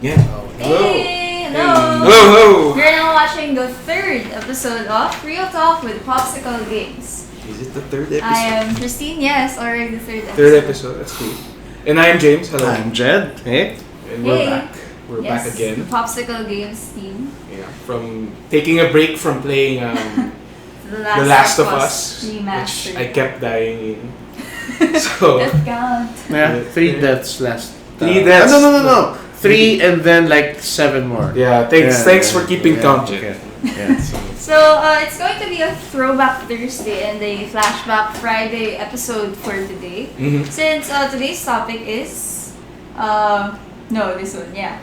Yeah. Hey, hello. Hello. You're now watching the third episode of Real Talk with Popsicle Games. Is it the third episode? I am Christine, yes, or the third episode. Third episode, that's cool. And I am James, hello. I'm Jed. Hey. And we're back. We're Yes, back again. The Popsicle Games team. Yeah, from taking a break from playing The The Last of Us, remastered. which I kept dying in. So, Death count. Yeah, 3 deaths last. 3 deaths. No. 3 and then like 7 more. yeah, thanks for keeping count, Jed. Okay. Yeah. So, it's going to be a Throwback Thursday and a Flashback Friday episode for today. Mm-hmm. Since today's topic is, this one, yeah.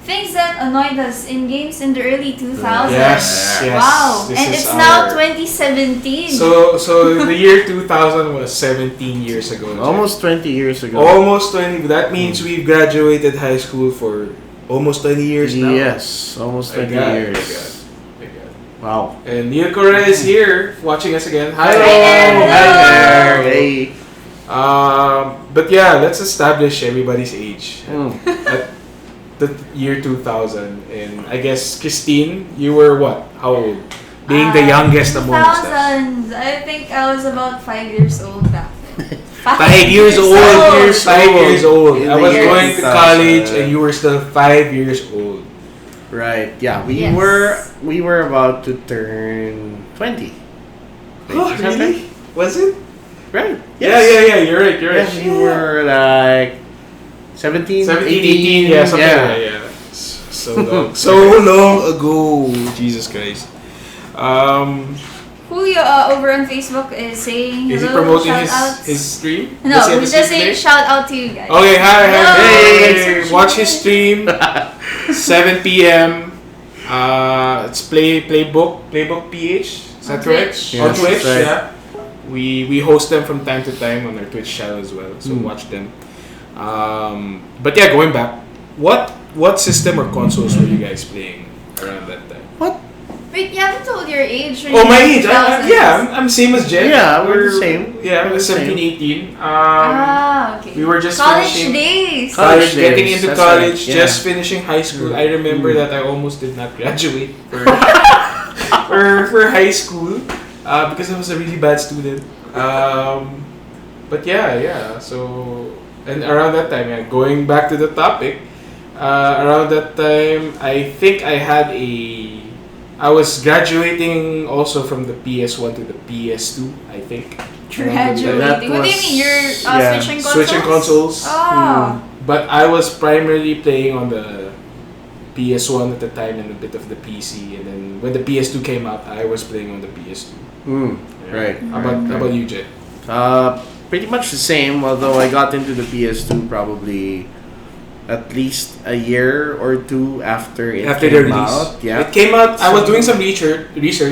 Things that annoyed us in games in the early 2000s. Yes. Wow, This and is it's now our- 2017. So the year 2000 was 17 years ago. Jed. Almost 20 years ago. Almost 20. That means we've graduated high school for almost 20 years now. Yes, almost 20 years. My God. Wow. And Neil Correa is here watching us again. Hi. there. Hi there. Hello. Hey. But yeah, let's establish everybody's age. Mm. At the year 2000. And I guess, Christine, you were what? How old? Being the youngest amongst us. 2000s. I think I was about 5 years old back then. 5 years old. Years 5 old. years old. In I the was year going to 2000. college and you were still 5 years old. Right. Yeah, we Yes. were about to turn 20. Oh, Is that right? really? Was it? Right. Yeah, you're right. Yeah, we were like 17, 17, 18, 18, yeah, something yeah. like that, yeah. So long. So long ago. Jesus Christ. Julio over on Facebook is saying Is he hello, promoting shout outs. his stream? No, Does he have he's a just stream saying today? shout out to you guys. Okay, hi. Hello. Hey, watch his stream. 7 p.m. It's Playbook PH. Is that On correct? Twitch. On Yes, Twitch, that's right. yeah. We host them from time to time on our Twitch channel as well, so watch them. But yeah, going back, what system or consoles were you guys playing around that time? Wait, you haven't told your age. when Oh, you my were age? 2000s. I'm same as Jen. Yeah, we're the same. Yeah, We're the 17, same. 18. Okay. We were just college finishing days. College getting days, into that's college, right, yeah. just finishing high school. I remember that I almost did not graduate for for high school because I was a really bad student. But yeah. So and around that time, yeah, going back to the topic, around that time, I think I was graduating also from the PS1 to the PS2. I think. Graduating. That What do you was- mean? You're yeah, switching consoles? Switching consoles. Oh. But I was primarily playing on the PS1 at the time and a bit of the PC. And then when the PS2 came out, I was playing on the PS2. Mm, Yeah. right. How about you, Jay? Pretty much the same, although I got into the PS2 probably at least a year or two after it After came the release. out. Yeah. It came out, I was doing some research.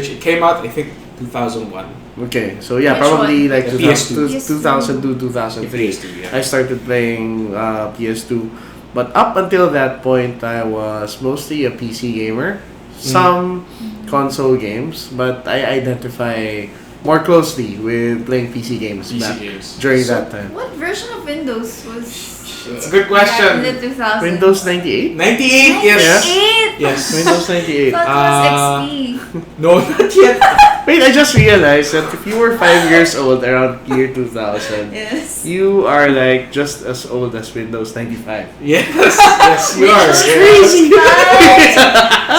It came out, I think, 2001. Okay, so yeah, Which probably one? like The PS2. 2002, 2003. PS2, yeah. I started playing PS2. But up until that point, I was mostly a PC gamer. Some console games, but I identify more closely with playing PC games PC back games. during So, that time. What version of Windows was? It's a good question. back in the 2000s? Windows 98? 98, yes. 98? Yes. Windows 98. Thought it was XP. No, not yet. Wait, I just realized that if you were 5 years old around year 2000, Yes. you are like just as old as Windows 95. Yes, you Which are. is yeah. crazy.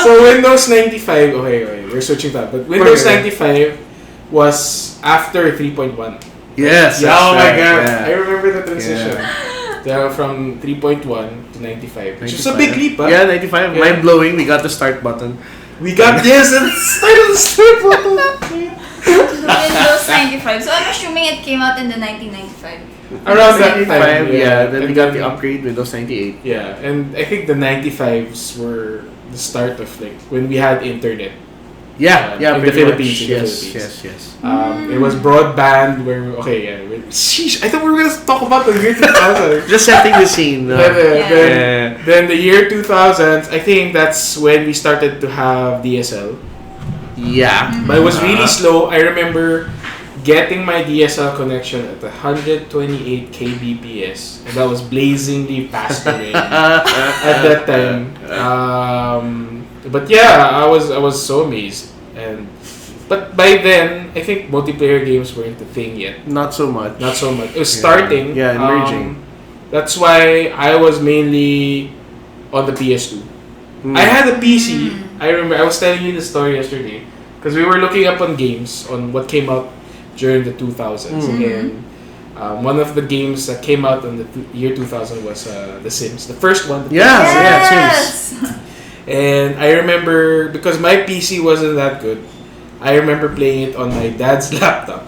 So Windows 95, okay, we're switching that. But Windows 95 was after 3.1. Yes. Yeah, that's oh my right, god, yeah. I remember the transition. From 3.1 to 95, which is a 95. big leap, huh? Yeah, 95. Yeah. Mind blowing. We got the start button. We got this and started the start button. Windows 95. So I'm assuming it came out in the 1995. Around that time, 95, yeah. Then And we got the upgrade Windows 98. Yeah, and I think the 95s were the start of like when we had internet. Yeah, yeah. in the pretty much. Philippines, in the Yes, Philippines. yes. It was broadband where sheesh, I thought we were gonna talk about the year 2000. Just setting the scene. Then the year 2000s, I think that's when we started to have DSL. Yeah. But it was really slow. I remember getting my DSL connection at 128 kbps, and that was blazingly fast already at that time. But yeah, I was so amazed, but by then I think multiplayer games weren't the thing yet. Not so much. Not so much. It was starting. Yeah, emerging. That's why I was mainly on the PS2. I had a PC. I remember I was telling you the story yesterday because we were looking up on games on what came out during the 2000s, and one of the games that came out in the year 2000 was The Sims, the first one. Yes. Sims. And I remember because my PC wasn't that good. I remember playing it on my dad's laptop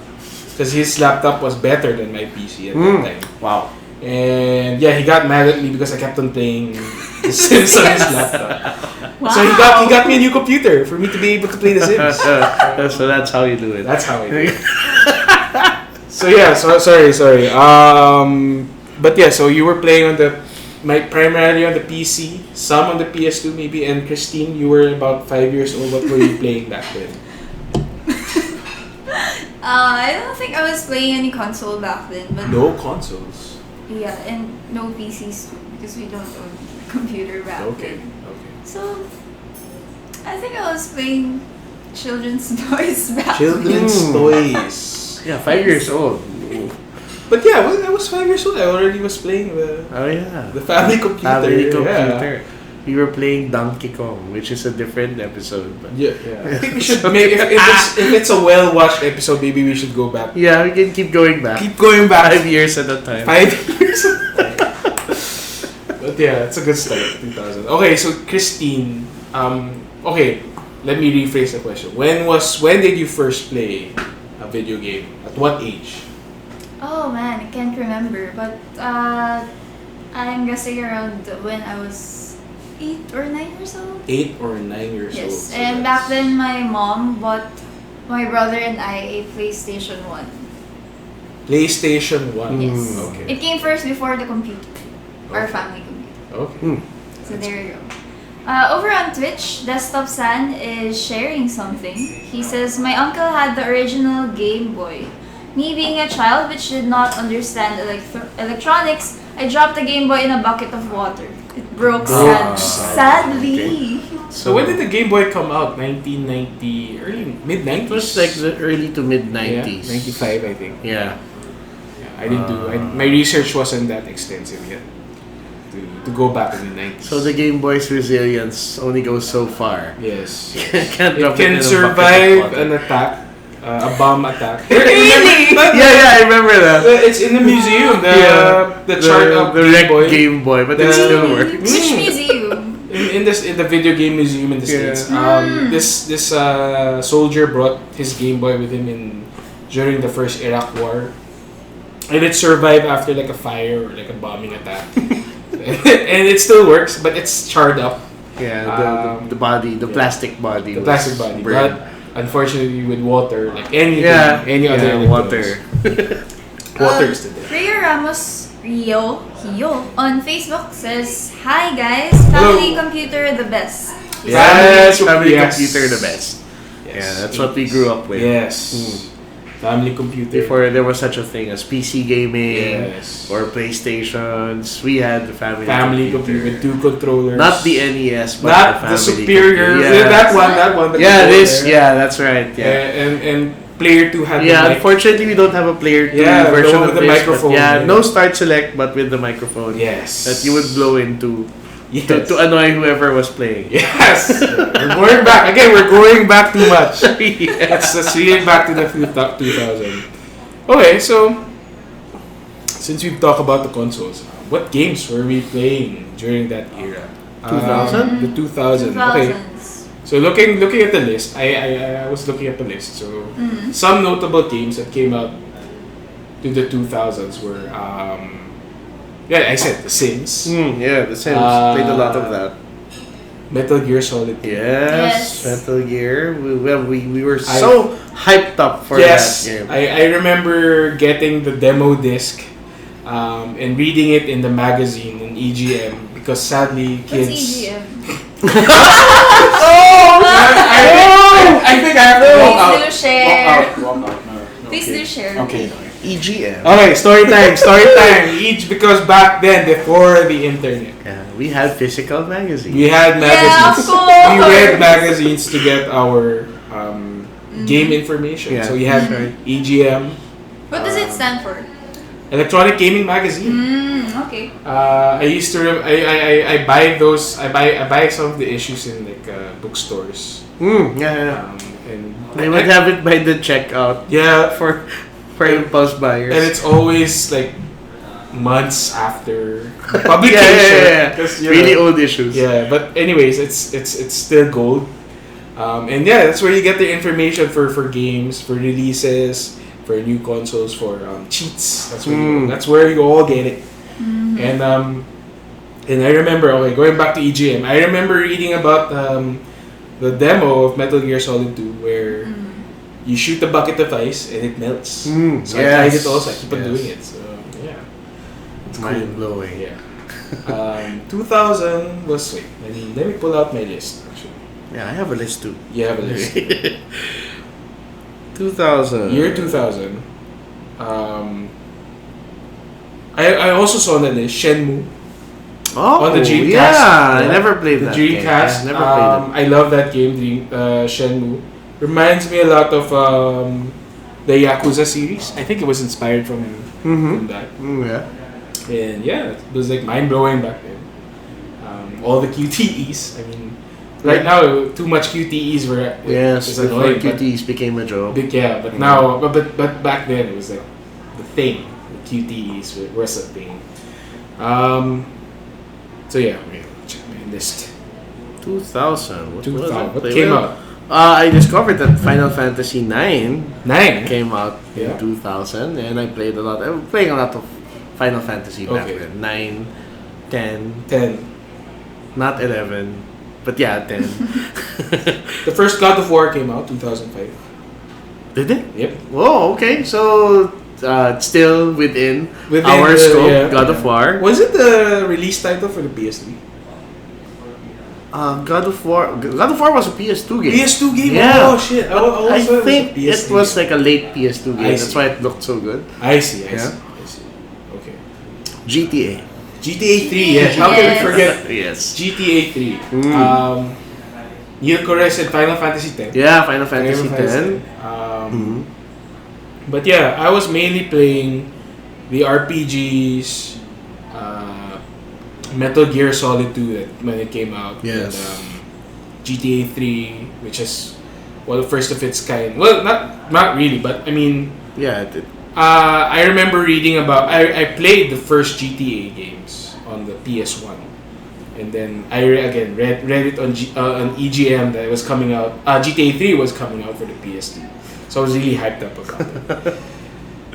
because his laptop was better than my PC at that time. Wow. And yeah, he got mad at me because I kept on playing The Sims on his laptop. Wow. So he got me a new computer for me to be able to play The Sims. So that's how you do it. That's how I do it. So yeah, sorry. But yeah, so you were playing on primarily on the PC, some on the PS2 maybe, and Christine, you were about 5 years old. What were you playing back then? I don't think I was playing any console back then, but No consoles. yeah, and no PCs too because we don't own a computer back Okay. then. So I think I was playing children's toys back Children's toys. Yeah, 5 years old. But yeah, when I was 5 years old, I already was playing Oh yeah. the family computer. Family Yeah. computer. We were playing Donkey Kong, which is a different episode. But Yeah. I think we should make if it's a well watched episode, maybe we should go back. yeah, we can keep going back. Keep going back 5 years at a time. 5 years. But yeah, it's a good start. 2000. Okay, so Christine. Okay, let me rephrase the question. When did you first play a video game? At what age? Oh man, I can't remember, but I'm guessing around when I was 8 or 9 years old. 8 or 9 years old. Yes, So and back then my mom bought my brother and I a PlayStation 1. PlayStation 1. Yes. Okay. It came first before the computer, our Okay. family computer. Okay. So there you go. Over on Twitch, Desktop San is sharing something. He says, my uncle had the original Game Boy. Me being a child which did not understand electronics, I dropped the Game Boy in a bucket of water. It broke sadly. So when did the Game Boy come out? 1990, early mid-90s? It was like the early to mid 90s. 95 I think. Yeah. I didn't my research wasn't that extensive yet to go back in the 90s. So the Game Boy's resilience only goes so far. Yes. Can't It drop can in a bucket of survive water. an attack, a bomb attack. Really? Yeah, I remember that. It's in the museum. The chart of the Game wrecked Boy. Game Boy, but The- it still works. Which museum? In the video game museum in the Yeah. States, this soldier brought his Game Boy with him during the first Iraq War, and it survived after like a fire or like a bombing attack, and it still works, but it's charred up, Yeah, the body, the plastic body. the was plastic body, burned. but unfortunately with water, like anything, Yeah, any other water. water is the death. Rio Ramos Hio on Facebook says, hi guys, family Hello. computer the best. Yes, Family family yes. computer the best. Yes. Yeah, that's what we grew up with. Yes, family computer. Before there was such a thing as PC gaming Yes. or PlayStations, we had the family computer with 2 controllers. Not the NES, but Not the the family superior. computer. Yeah, That one. the yeah, controller. this. Yeah, that's right. Yeah. And player 2 had Yeah, the mic. unfortunately, we don't have a player 2 Yeah, the version one of with the this, microphone, But yeah, yeah. no start select, but with the microphone. Yes. That you would blow into Yes. to annoy whoever was playing. Yes. We're going back. Again, we're going back too much. Yeah. Let's really back to the 2000. Okay, so since we've talked about the consoles, what games were we playing during that era? 2000? The 2000. Okay. 2000s. So looking at the list, I was looking at the list. So some notable games that came out to the 2000s were I said The Sims, Yeah, the Sims played a lot of that. Metal Gear Solid 2. Yes. Metal Gear. We were so hyped up for Yes, that game. I remember getting the demo disc and reading it in the magazine in EGM because sadly What's kids. EGM? I think I have to walk out. Please do share. Walk out. No. Please do share. Okay. EGM. Okay, story time, story time. Each because back then, before the internet, Yeah, we had physical magazines. we had magazines. of We read course. magazines to get our game information. Yeah, So we had that's right. EGM, What does it stand for? Electronic Gaming Magazine. Okay. I used to I buy those. I buy some of the issues in like bookstores. Yeah. And They would have it by the checkout yeah, for impulse buyers. and it's always like months after publication. yeah. 'Cause, you Really know, old issues. Yeah, but anyways, it's still gold. And yeah, that's where you get the information for games, for releases, for new consoles, for cheats. That's where you all get it. And I remember, okay, going back to EGM, I remember reading about the demo of Metal Gear Solid 2 where you shoot a bucket of ice and it melts. So I tried it also. I keep on doing it. So yeah, It's mind blowing. yeah. 2000 was wait. Let me pull out my list. Actually, Yeah, I have a list too. you have a list. 2000. Year 2000. I also saw on the list Shenmue. Oh, On the Dreamcast. yeah. I Yeah. never played The that Dreamcast. game. Yeah, never played it. I love that game, Shenmue. Reminds me a lot of the Yakuza series. I think it was inspired from that. Yeah. And yeah, it was like mind blowing back then. All the QTEs. I mean, right now too much QTEs were Yes, is before annoying. but QTs became a joke. yeah, but now, but back then it was like the thing. The QTEs was a thing. So yeah, wait, check my list. 2000. What, 2000. What was it? came Well, out? I discovered that Final Fantasy 9 9. came out Yeah. in 2000, and I played a lot. I was playing a lot of Final Fantasy back Okay. then. 9, 10, 10. not 11, but yeah, 10. The first God of War came out 2005. Did it? Yep. Oh, okay. So it's still within Within our the- scope. yeah, God of yeah. War. Was it the release title for the PS3? God of War. God of War was a PS2 game. PS2 game. Yeah. Oh shit! But also I it was a think it PS3 was game. like a late PS2 game. I That's see. why it looked so good. I see. I Yeah. see. I see. Okay. GTA. GTA 3. Yes. How can we Yes. forget Yes. GTA 3? Mm. Yukore said Final Fantasy 10. Yeah, Final Fantasy Final 10. Um, But yeah, I was mainly playing the RPGs, Metal Gear Solid 2 that when it came out. Yes. And, GTA 3, which is the first of its kind. Well, not really, but I mean, Yeah, it, I remember reading about. I played the first GTA games on the PS1, and then I again read it on on EGM that it was coming out. GTA 3 was coming out for the PS2, so I was really hyped up about it.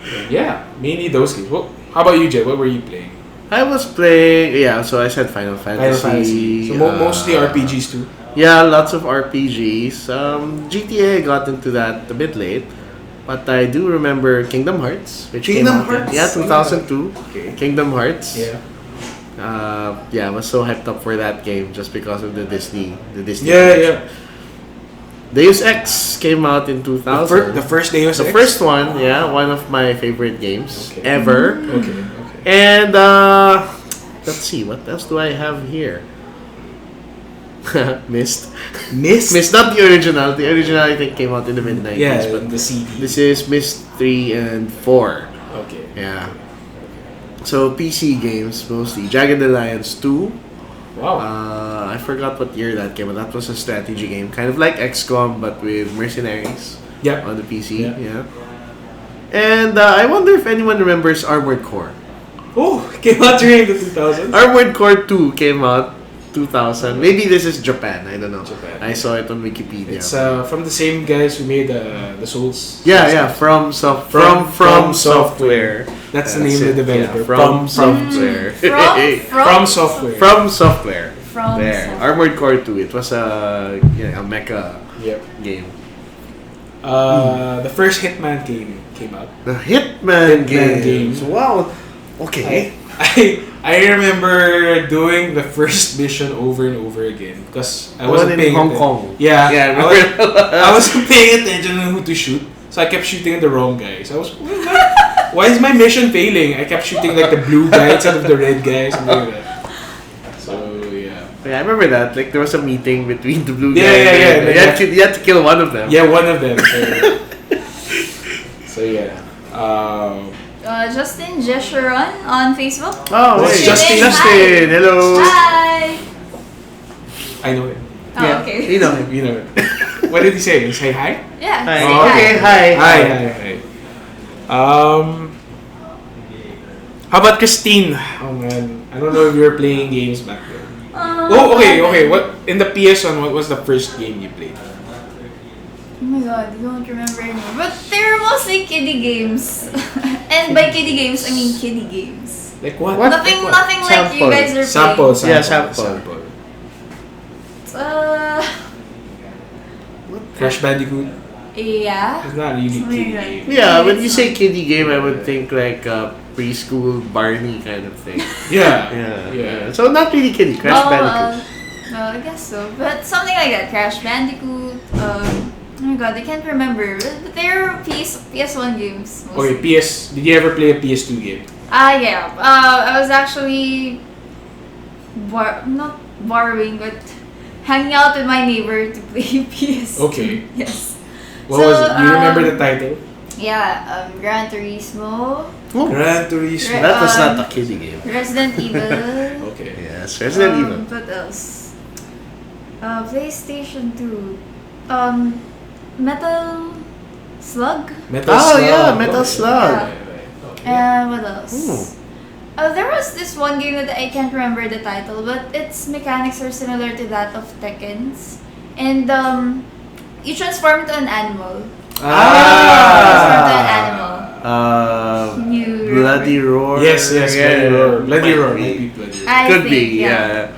And yeah, mainly those games. How about you, Jed? What were you playing? I was playing. Yeah, so I said Final Final Fantasy. Fantasy. So mostly RPGs too. Yeah, lots of RPGs. GTA got into that a bit late, but I do remember Kingdom Hearts, which Kingdom came out. Hearts? Yeah, 2002. Okay. Kingdom Hearts. Yeah. Yeah, I was so hyped up for that game just because of the Disney. Yeah, connection. yeah. Deus Ex came out in 2000. The first Deus The Ex? first one, yeah, one of my favorite games Okay. ever. Okay. And let's see, what else do I have here? Myst. Myst, not the original. The original I think came out in the mid 90s, Yeah, but the CD. this is Myst 3 and 4. Okay. Yeah. So PC games mostly. Jagged Alliance 2. Wow. I forgot what year that came out. That was a strategy game, kind of like XCOM but with mercenaries Yep. on the PC. Yeah. Yeah. And I wonder if anyone remembers Armored Core. Oh, came out during the 2000s. Armored Core 2 came out 2000. Maybe this is Japan. I don't know. Japan. I saw it on Wikipedia. It's from the same guys who made the Souls. yeah, from Software. That's the name of the developer. Yeah, from Software. From Software. From Software. From There. Software. Armored Core 2. It was a mecha Yep. game. The first Hitman game came out. The Hitman games. games. Wow. Okay. I remember doing the first mission over and over again because I The wasn't one in paying Hong attention. Kong. Yeah, Yeah, I I wasn't paying attention on who to shoot. So I kept shooting at the wrong guys. I was, why is my mission failing? I kept shooting like the blue guy instead of the red guy, something like that. So yeah. Yeah, I remember that. Like there was a meeting between the blue guy. Yeah. You had to kill one of them. Yeah, one of them. So yeah. Justin Jesheron on Facebook. Oh, It's hey, Justin. Justin, hello. Hi. I know it. Oh, Yeah, okay. you know him. You know it. What did he say? He say hi? Yeah. Hi. say Oh, Okay, hi. Hi. How about Christine? Oh man, I don't know if you were playing games back then. Oh, okay. What in the PS1? What was the first game you played? Oh my god, I don't remember anymore. But they were mostly kiddie games. And by kiddie games, I mean kiddie games. Like what? What? Nothing Like like you Sample. guys are Sample. playing. Yeah, sample. Crash Bandicoot. Yeah. It's not really Something kiddie like that. game. Yeah, when you say kiddie game, I would think like a preschool Barney kind of thing. Yeah. Yeah. So not really kiddie. Crash Bandicoot. Well, I guess so. But something like that. Crash Bandicoot. Oh my god, I can't remember. But they're PS1 games. Mostly. Okay, PS. Did you ever play a PS2 game? Yeah. I was actually not borrowing, but hanging out with my neighbor to play PS. Okay. Yes. What was it? Do you remember the title? Yeah. Gran Turismo, Oh, Gran Turismo. that was not a kiddie game. Resident Evil. Okay. Yes, Resident Evil. What else? PlayStation 2. Metal Slug. Metal Oh, Slug. yeah, Metal Okay. Slug. And what else? Ooh. There was this one game that I can't remember the title, but its mechanics are similar to that of Tekken's. And you transform into an animal. Transform into an animal. You Bloody Roar. Yes, Bloody Roar. Bloody Roar. Might Might be. be Bloody Roar. I Could think, be, yeah.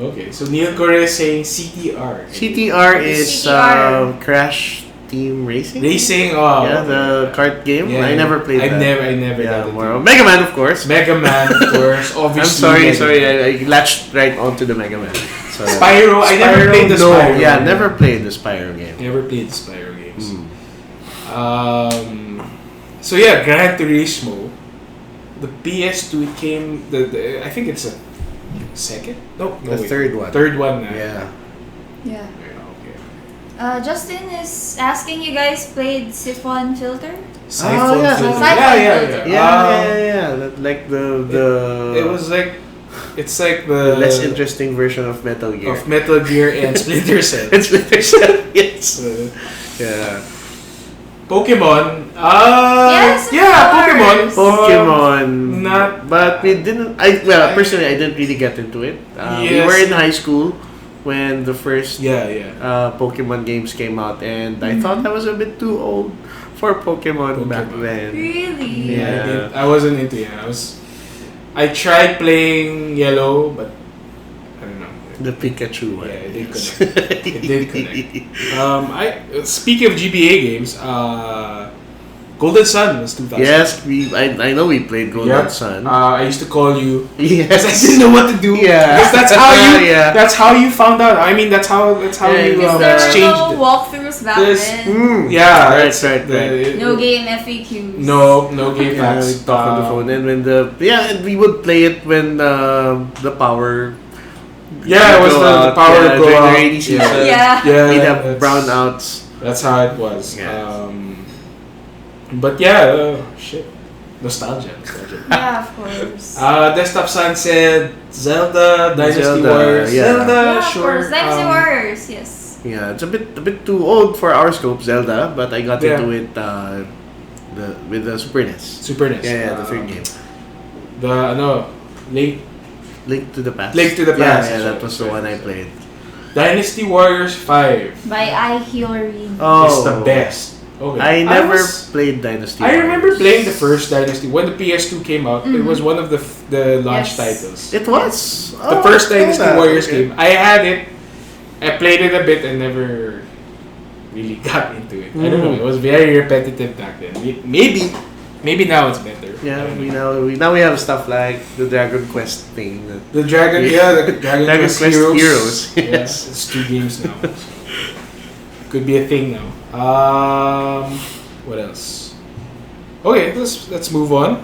Okay, so Neil Correa is saying CTR. CTR is CTR. Crash Team Racing. Racing. Oh, Yeah, the kart game. Yeah, I never played I that. never Yeah, got more into it. Mega Man, of course. Mega Man, of course. I'm Obviously. sorry. I latched right onto the Mega Man. So, Spyro. I never played the no, Spyro. Yeah, never played the Spyro game. Never played the Spyro games. Mm. So yeah, Gran Turismo. The PS2 it came. I think it's a second. No, The wait. third one. Third one. Yeah. Yeah. Okay. Justin is asking you guys played Siphon Filter? Siphon yeah. Filter. Siphon Yeah. Filter. Yeah. Like the It was like. It's like the less interesting version of Metal Gear. of Metal Gear and Splinter Cell. It's yes. Yeah. Pokemon. Yes, of yeah, Pokemon. course. Pokemon. Not. But we didn't. Personally, I didn't really get into it. We Yes. were in high school when the first Yeah. Pokemon games came out, and I thought I was a bit too old for Pokemon back Pokemon. then. Really? Yeah. I wasn't into it. I tried playing Yellow, but I don't know. The Pikachu one. Yeah, it did connect. It did connect. Speaking of GBA games, Golden Sun was 2000. Yes, I know we played Golden Sun. I used to call you Yes. because I didn't know what to do. Yeah. Because that's how you. Yeah. That's how you found out. I mean, that's how Yeah, you Because there were exchanged. no walkthroughs back There's- then. Yeah, Right, it's right. No game FAQs. No game Yeah, facts. we talk on the phone, and when and we would play it when the power. Yeah, it was go the out, power yeah, to go during the out. rainy season. Yeah. We'd have that's- brownouts. That's how it was. Yeah. But yeah, shit. Nostalgia. Yeah, of course. Desktop Sun said Zelda, Dynasty Zelda, Warriors. yeah. Zelda, Yeah, of sure. course. Dynasty Warriors, yes. Yeah, it's a bit too old for our scope, Zelda, but I got Yeah. into it with the Super NES. Super NES. Yeah, the third game. Link Link to the Past. Link to the Past. Yeah, that Right, was the right, one I right. played. Dynasty Warriors 5 By I Hillary. Oh, is the best. Okay. I never was- played Dynasty. I remember Warriors. playing the first Dynasty when the PS2 came out. It was one of the launch Yes. titles. It was The first Dynasty Warriors okay. game. I had it. I played it a bit and never really got into it. I don't know. It was very repetitive back then. Maybe now it's better. Yeah, we have stuff like the Dragon Quest thing. The Dragon, the Dragon Quest Heroes. Yes. Yes, it's 2 games now. Could be a thing now. What else? Okay, let's move on.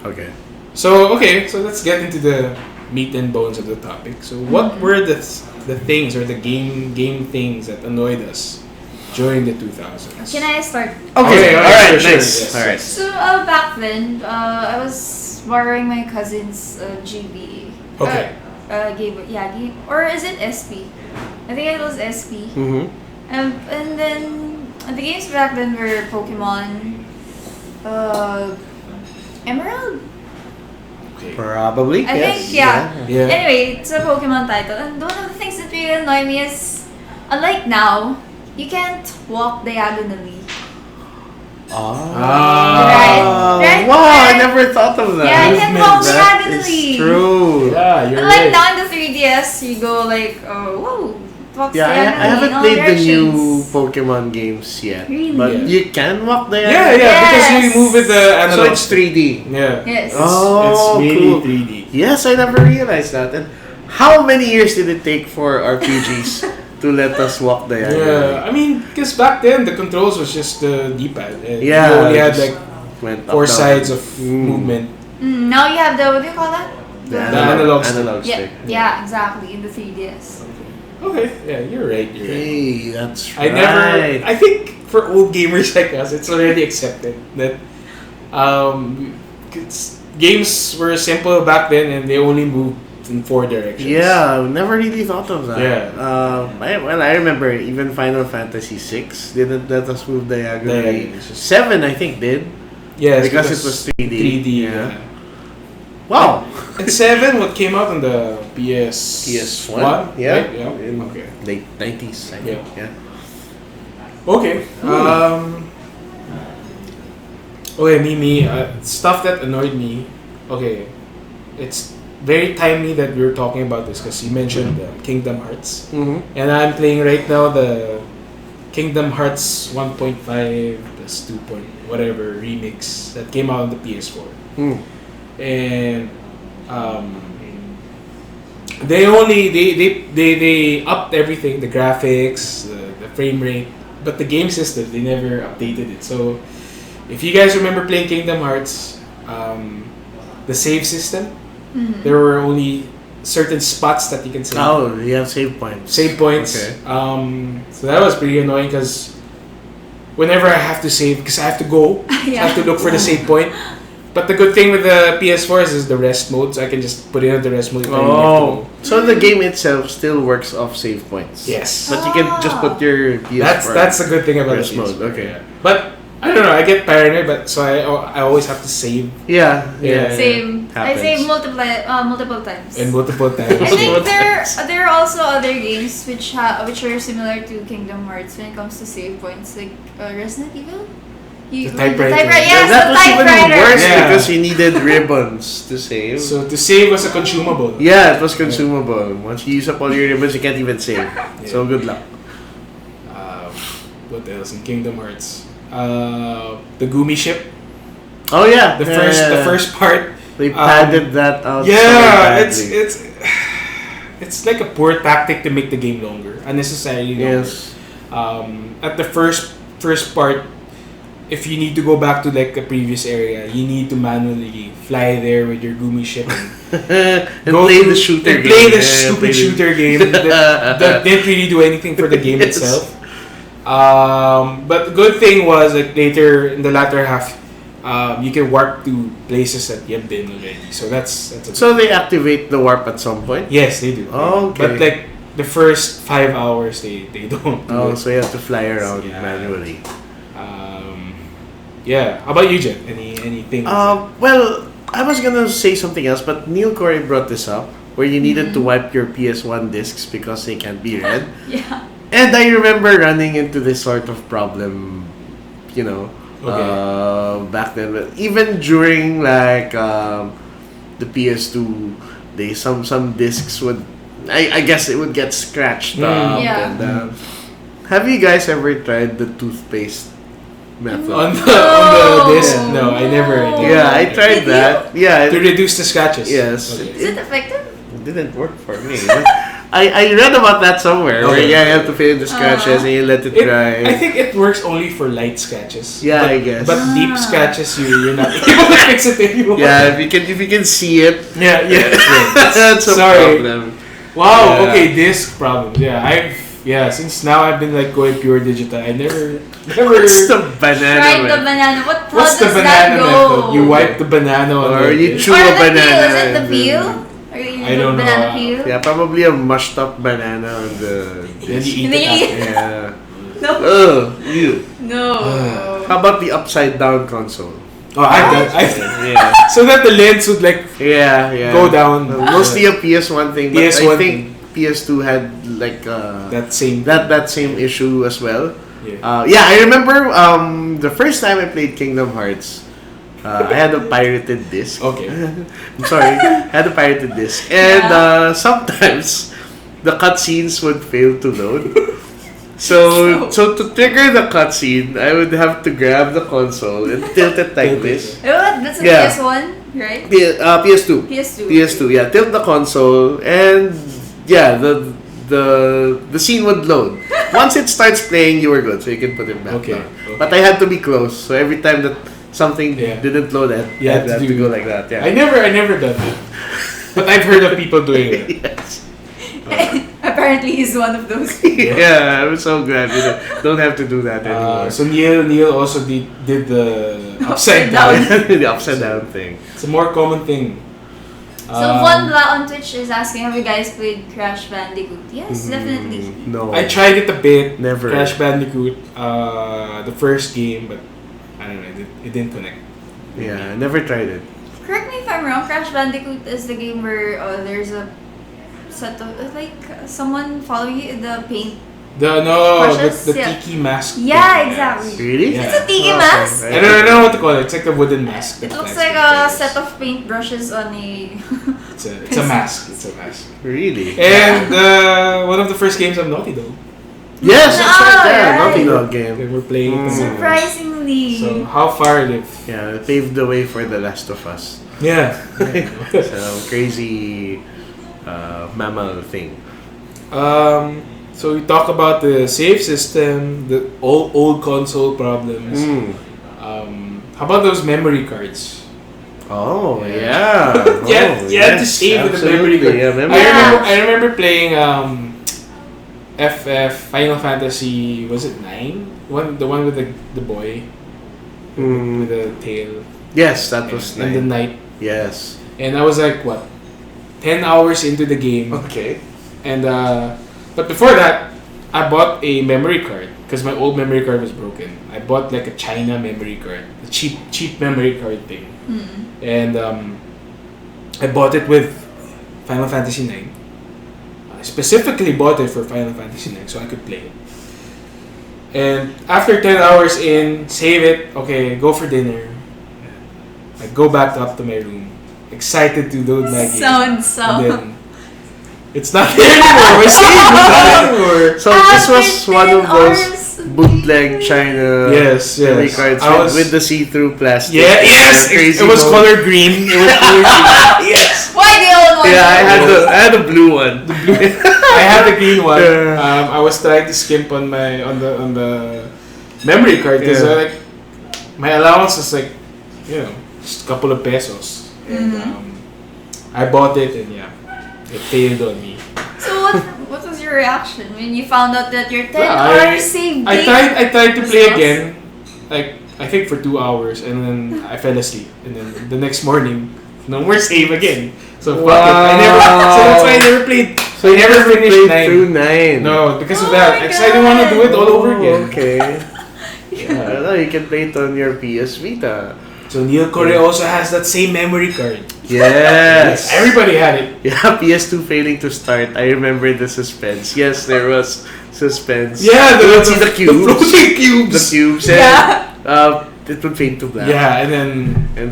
Okay. So let's get into the meat and bones of the topic. So what were the things or the game things that annoyed us during the 2000s? Can I start? Okay. All right. Sure, Nice. yes. All right. So back then, I was borrowing my cousin's GB. Okay. Game Boy. Yeah, game. Or is it SP? I think it was SP. Mm-hmm. And then the games back then were Pokemon, Emerald. Okay. Probably. I yes. think, yeah. Yeah. Anyway, it's a Pokemon title, and one of the things that really annoy me is, unlike now, you can't walk diagonally. Right? Wow, I Right? never thought of that. Yeah, you can't walk That diagonally. is true. Yeah, you're Unlike right. now in the 3DS, you go like, whoa, walks Yeah, I diagonally haven't in all played the new directions. Pokemon games yet. Really? But Yeah. you can walk there. Yeah, because Yes. you move with the So analog. it's 3D. Yeah. Yes. Oh, it's really cool. 3D. Yes, I never realized that. And how many years did it take for RPGs to let us walk there? Yeah, I mean, because back then the controls was just the D-pad. And Yeah, you only had just like went up, 4 down. sides of Mm. movement. Now you have the, what do you call that? The analog stick. analog Yeah, stick. yeah, exactly, in the 3DS. Okay, yeah, you're right. You're right. Hey, that's I right. never. I think for old gamers like us, it's already accepted that games were simple back then and they only moved in 4 directions. Yeah, never really thought of that. Yeah. I remember even Final Fantasy VI didn't let us move diagonally. Diagonally, it's just- 7, I think, did. Yes, Because it was 3D. 3D. Yeah. Yeah. Wow. And 7, what came out on the PS1? Yeah. Right? Yeah. In Okay. late 90s, I think. Yeah. Okay. Okay, me. Stuff that annoyed me. Okay, it's very timely that we were talking about this because you mentioned Kingdom Hearts, Mm-hmm. and I'm playing right now the Kingdom Hearts 1.5 plus 2. Whatever remix that came out on the PS4, Mm. and they upped everything, the graphics, the frame rate, but the game system they never updated it. So if you guys remember playing Kingdom Hearts, the save system, there were only certain spots that you can save. Oh, you have save points. Save points. Okay. So that was pretty annoying because whenever I have to save, because I have to go, I have to look for the save point. But the good thing with the PS4 is the rest mode, so I can just put it on the rest mode if I really have to go. So the game itself still works off save points. Yes. But you can just put your PS4. That's the good thing about rest the PS4. mode, okay. Yeah. But I don't know, I get paranoid, but so I always have to save Yeah. Same. I Happens. save multiple times. and multiple times. I think there are also other games which are similar to Kingdom Hearts when it comes to save points, like Resident Evil. The typewriter. Yes, that the was even typewriter. worse Yeah. because you needed ribbons to save. So to save was a consumable. Yeah, it was consumable. Once you use up all your ribbons, you can't even save. So good luck. What else in Kingdom Hearts? The Gumi ship. Oh yeah, The yeah. first part. They padded that out. so Yeah, badly. it's like a poor tactic to make the game longer, unnecessarily longer. Yes. At the first part, if you need to go back to like a previous area, you need to manually fly there with your Gumi ship and And play the shooter and game. play the Yeah, stupid play the- shooter game that didn't really do anything for the game Yes. itself. But the good thing was that later in the latter half, you can warp to places that you've been already. So that's a So they activate the warp at some point. yes, they do. Oh, okay. But like the first 5 hours, they don't. Do Oh, it. so you have to fly around Yeah. manually. Yeah. How about you, Jen? Anything? Well, I was gonna say something else, but Neil Corey brought this up, where you needed to wipe your PS1 discs because they can't be read. Yeah. And I remember running into this sort of problem, Okay. back then. But even during like the PS2 days, some discs would, I guess it would get scratched up. Yeah. And, have you guys ever tried the toothpaste method? on the disc? No. No, I never. Yeah, I tried Did you? that. Yeah, To reduce the scratches. Yes. Okay. Is it effective? it didn't work for me. But I read about that somewhere. Where Okay. you have to fill in the scratches and you let it dry. I think it works only for light scratches. Yeah, but, I guess. But deep scratches, you're not able to fix it anymore. Yeah, if you can see it, yeah. that's a Sorry. problem. Wow. Yeah. Okay, disc problems. Since now I've been like going pure digital. I never. What's the banana? Tried the man? banana. How What's the does banana that go? method? You wipe the banana on Or the you disc. chew Or a the banana. peel. Is it the and then- peel? Or you I don't know. banana peel? Yeah, probably a mushed up banana on the. Then you eat And then you it. eat- Yeah. No. Ew. No. How about the upside down console? Oh, I've done. Yeah. So that the lens would like Yeah. go down. Mostly a PS1 thing, but PS1 I think PS2 had like that same. that same issue as well. Yeah. I remember the first time I played Kingdom Hearts. I had a pirated disc. Okay. I'm sorry, I had a pirated disc, and sometimes the cutscenes would fail to load. So to trigger the cutscene, I would have to grab the console and tilt it like this. Oh, that's a Yeah. PS1, right? PS2. PS2. PS2, yeah. Tilt the console and the scene would load. Once it starts playing, you were good, so you can put it back Okay, down. okay. But I had to be close, so every time that something Yeah. didn't load, You I had had to to do- go like that. Yeah. I never done that. But I've heard of people doing it. Yes. Apparently, he's one of those. Yeah, I'm so glad you don't have to do that anymore. So Neil also did the upside down. The upside down thing. It's a more common thing. So Von Bla on Twitch is asking, have you guys played Crash Bandicoot? Yes, definitely. No. I tried it a bit. Never. Crash Bandicoot, the first game, but I don't know, it didn't connect. Yeah, I never tried it. Correct me if I'm wrong, Crash Bandicoot is the game where there's a set of, like, someone following you in the paint. The Crushes? Yeah. tiki mask. Yeah, thing, exactly. Really? Yeah. It's a tiki Okay. mask. I don't know what to call it. It's like a wooden mask. It that looks flies like a with set feathers. of paintbrushes on a... It's a mask. It's a mask. Really? And one of the first games of Naughty Dog. Yes, that's right. Yeah, right. Naughty Dog They game. were playing it. Surprisingly. So how far they've Yeah, it paved the way for The Last of Us. yeah. So crazy mammal thing. So we talk about the save system, the old console problems. How about those memory cards? Oh Yeah. yeah. You had to save with the memory card. Yeah, memory Yeah. I remember playing FF Final Fantasy, was it 9? The one with the boy with the tail Yes, that was and the nice. knight. Yes. And I was like 10 hours into the game. Okay. And but before that, I bought a memory card because my old memory card was broken. I bought like a China memory card, a cheap memory card thing, and I bought it with Final Fantasy 9. I specifically bought it for Final Fantasy 9 so I could play it. And after 10 hours in, save it. Okay, go for dinner. I go back up to my room, excited to load my game. Sounds And so... then, it's not there anymore. My save is not anymore. So this was After one 10 of those hours. bootleg China Yes, memory yes. cards I was- with the see-through plastic. Yeah, yes. Crazy It was mode. color green. It was color green. Yes. Why the old one? Yeah, I had a blue one. I had the green one. Yeah. I was trying to skimp on the memory card because Yeah. like my allowance was like just a couple of pesos. And I bought it and it failed on me. So what was your reaction when you found out that your 10 Yeah, hours saved I game tried to was play lost? again, like I think for 2 hours, and then I fell asleep. And then the next morning, no more save again. So fuck it. So that's why I never played. So you never never finished played through 9. 9. No, because of Oh that. my Because I didn't want to do it all over Oh, again. okay. Yeah, no, you can play it on your PS Vita. So Neil Correa also has that same memory card. Yes. Everybody had it. Yeah, PS2 failing to start. I remember the suspense. Yes, there was suspense. Yeah, you would see the cubes. floating cubes. The cubes. Yeah. And, it would fade to black. Yeah, and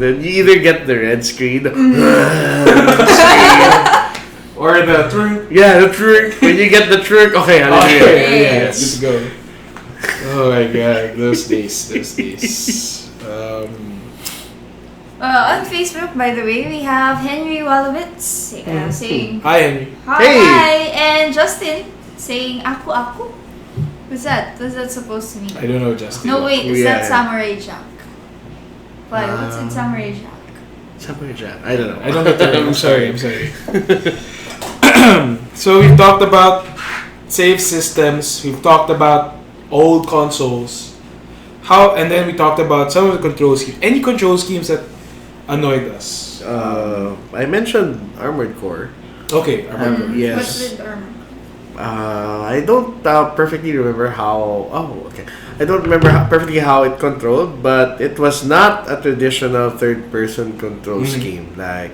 then you either get the red screen. or the trunk. Yeah, the trick. When you get the trick, okay, hallelujah. Yeah, Yes. good to go. Oh my god, those days. On Facebook, by the way, we have Henry Walowitz saying Hi, Henry. hi, Hey! hi, and Justin saying aku. What's that? What's that supposed to mean? I don't know, Justin. No, wait, is Yeah. that Samurai Jack? Why? What's in Samurai Jack? Samurai Jack. I don't know. I don't know. I'm sorry. So we've talked about save systems. We've talked about old consoles. And then we talked about some of the control schemes. Any control schemes that annoyed us? I mentioned Armored Core. Okay, I remember. Yes. What's with Armor? I don't perfectly remember how. Oh, okay. I don't remember perfectly how it controlled, but it was not a traditional third-person control scheme. Like,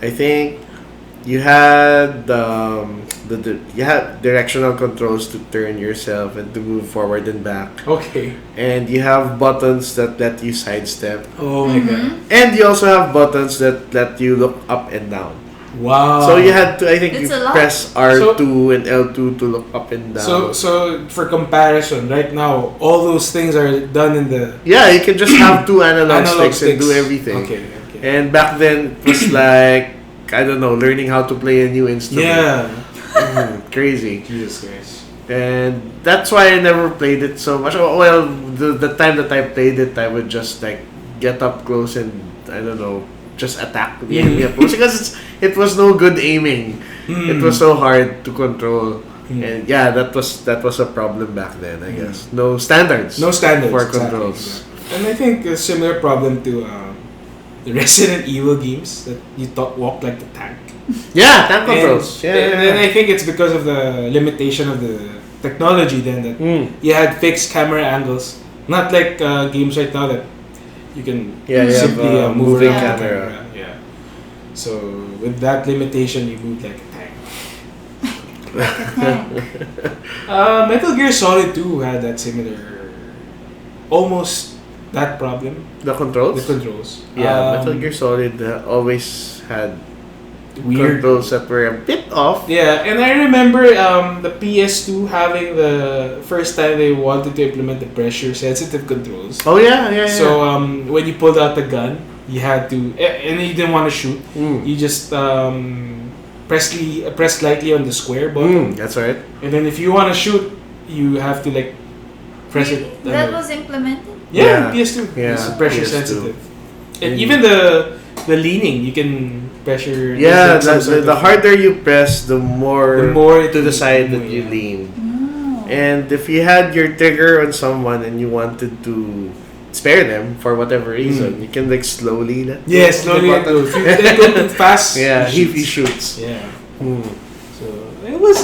I think you had you had directional controls to turn yourself and to move forward and back, Okay. and you have buttons that let you sidestep, Oh my god. and you also have buttons that let you look up and down. Wow. So you had to, I think, It's you a lot. press R2 and L2 to look up and down. So for comparison, right now, all those things are done in the Yeah, you can just have two analog, analog sticks and do everything. Okay. And back then, it was like, I don't know, learning how to play a new instrument. Yeah. Crazy. Jesus Christ. And that's why I never played it so much. Oh, well, the time that I played it, I would just like get up close and, I don't know, just attack the enemy up close. Because it was no good aiming. It was so hard to control. And yeah, that was a problem back then, I guess. No standards. No standards for exactly, controls. yeah. And I think a similar problem to the Resident Evil games that you walk like the tank. Yeah, tank controls. And I think it's because of the limitation of the technology then that you had fixed camera angles. Not like games right now that you can you simply have move moving around the camera. Yeah. So with that limitation, you move like a tank. Metal Gear Solid 2 had that similar, almost that problem. The controls? The controls. Yeah, Metal Gear Solid always had weird controls that were a bit off. Yeah, and I remember the PS2 having the first time they wanted to implement the pressure sensitive controls. Oh yeah. So when you pulled out the gun, you had to, and you didn't want to shoot. You just press lightly on the square button. That's right. And then if you want to shoot, you have to like press it. That was implemented? Yeah, PS2. Yeah, It's pressure PS2. sensitive. And even the leaning, you can pressure. Yeah, there's like some sort the of- harder you press, the more to the side that you yeah. lean. Oh. And if you had your trigger on someone and you wanted to spare them for whatever reason, you can like slowly let Yeah, go of slowly the let button. go. If you let go too fast, Yeah, he he shoots. Yeah. Hmm. So it was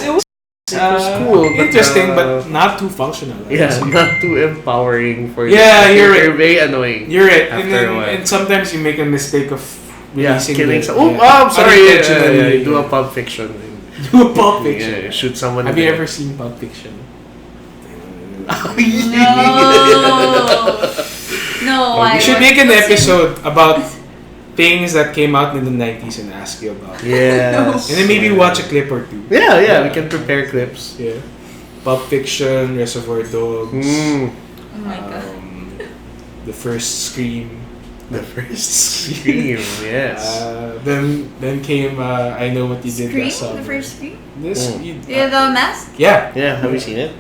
cool, but, interesting, but not too functional. I would Yeah, say. not too empowering for Yeah, you. you're They're right. very annoying. You're right, After a while. and sometimes you make a mistake of releasing killing the, someone. Oh, I'm sorry. unintentionally, You do a Pulp Fiction. do a Pulp Fiction. Yeah, shoot someone. Have in you the ever head. seen Pulp Fiction? No, We I should make an what's in- episode about things that came out in the 90s and ask you about. Yes. And then maybe watch a clip or two. Yeah, we can prepare clips. Yeah. Pulp Fiction, Reservoir Dogs. Mm. Oh my god. The first Scream. The first Scream, yes. Then came I Know What You Did Scream? Last Summer. The first Scream? This, Yeah, the mask? yeah. Yeah, have you seen it?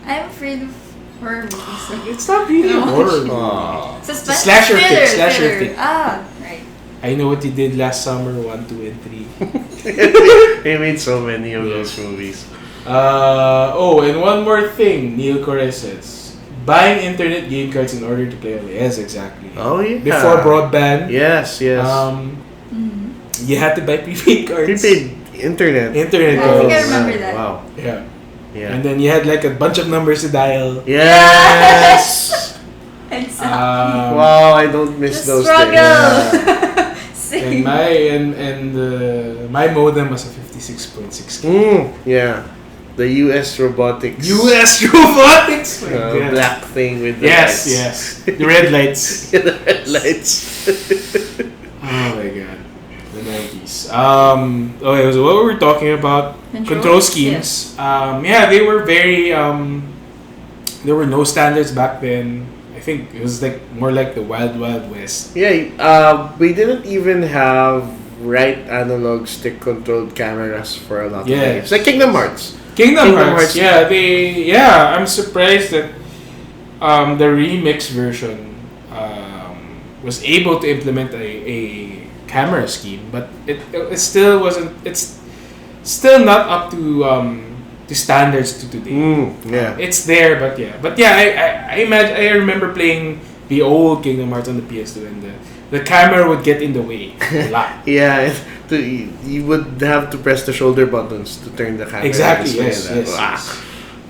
I'm afraid of horror movies. It's not really a No. horror movie. Aw. Suspense? It's a slasher Thriller, flick, slasher thriller. flick. Ah, right. I Know What You Did Last Summer 1, 2, and 3. They made so many of those movies. And one more thing, Neil Correa says. Buying internet game cards in order to play online. Yes, exactly. Oh, yeah. Before broadband, Yes. you had to buy prepaid cards. Prepaid internet. Internet I think I cards. remember that. Wow. Yeah. Yeah. And then you had like a bunch of numbers to dial. Yes! Exactly. Wow, I don't miss The those struggle. days. And my modem was a 56.6K. Yeah. The US robotics. US robotics. My God. Black thing with the Yes, lights. yes. The red lights. The red lights. Oh my god. The 90s. Okay, so what were we talking about? Control schemes. Yeah, they were very there were no standards back then. I think it was like more like the Wild Wild West. Yeah, we didn't even have right analog stick controlled cameras for a lot of games. Like Kingdom Hearts. Kingdom Hearts. Yeah, I'm surprised that the remix version was able to implement a camera scheme, but it still wasn't. It's still not up to standards to today. Yeah. It's there, but yeah. I imagine I remember playing the old Kingdom Hearts on the PS2, and the camera would get in the way a lot. Yeah, you would have to press the shoulder buttons to turn the camera. Exactly. Yes.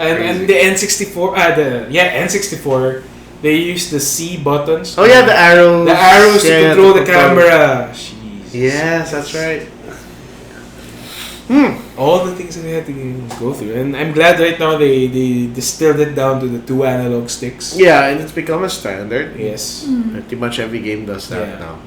And the N64, N64, they use the C buttons. Oh yeah, the arrows. The arrows to control the control. camera. Jesus. Yes, that's right. All the things that we had to go through, and I'm glad right now they distilled it down to the 2 analog sticks. Yeah, and it's become a standard. Yes. Pretty much every game does that now.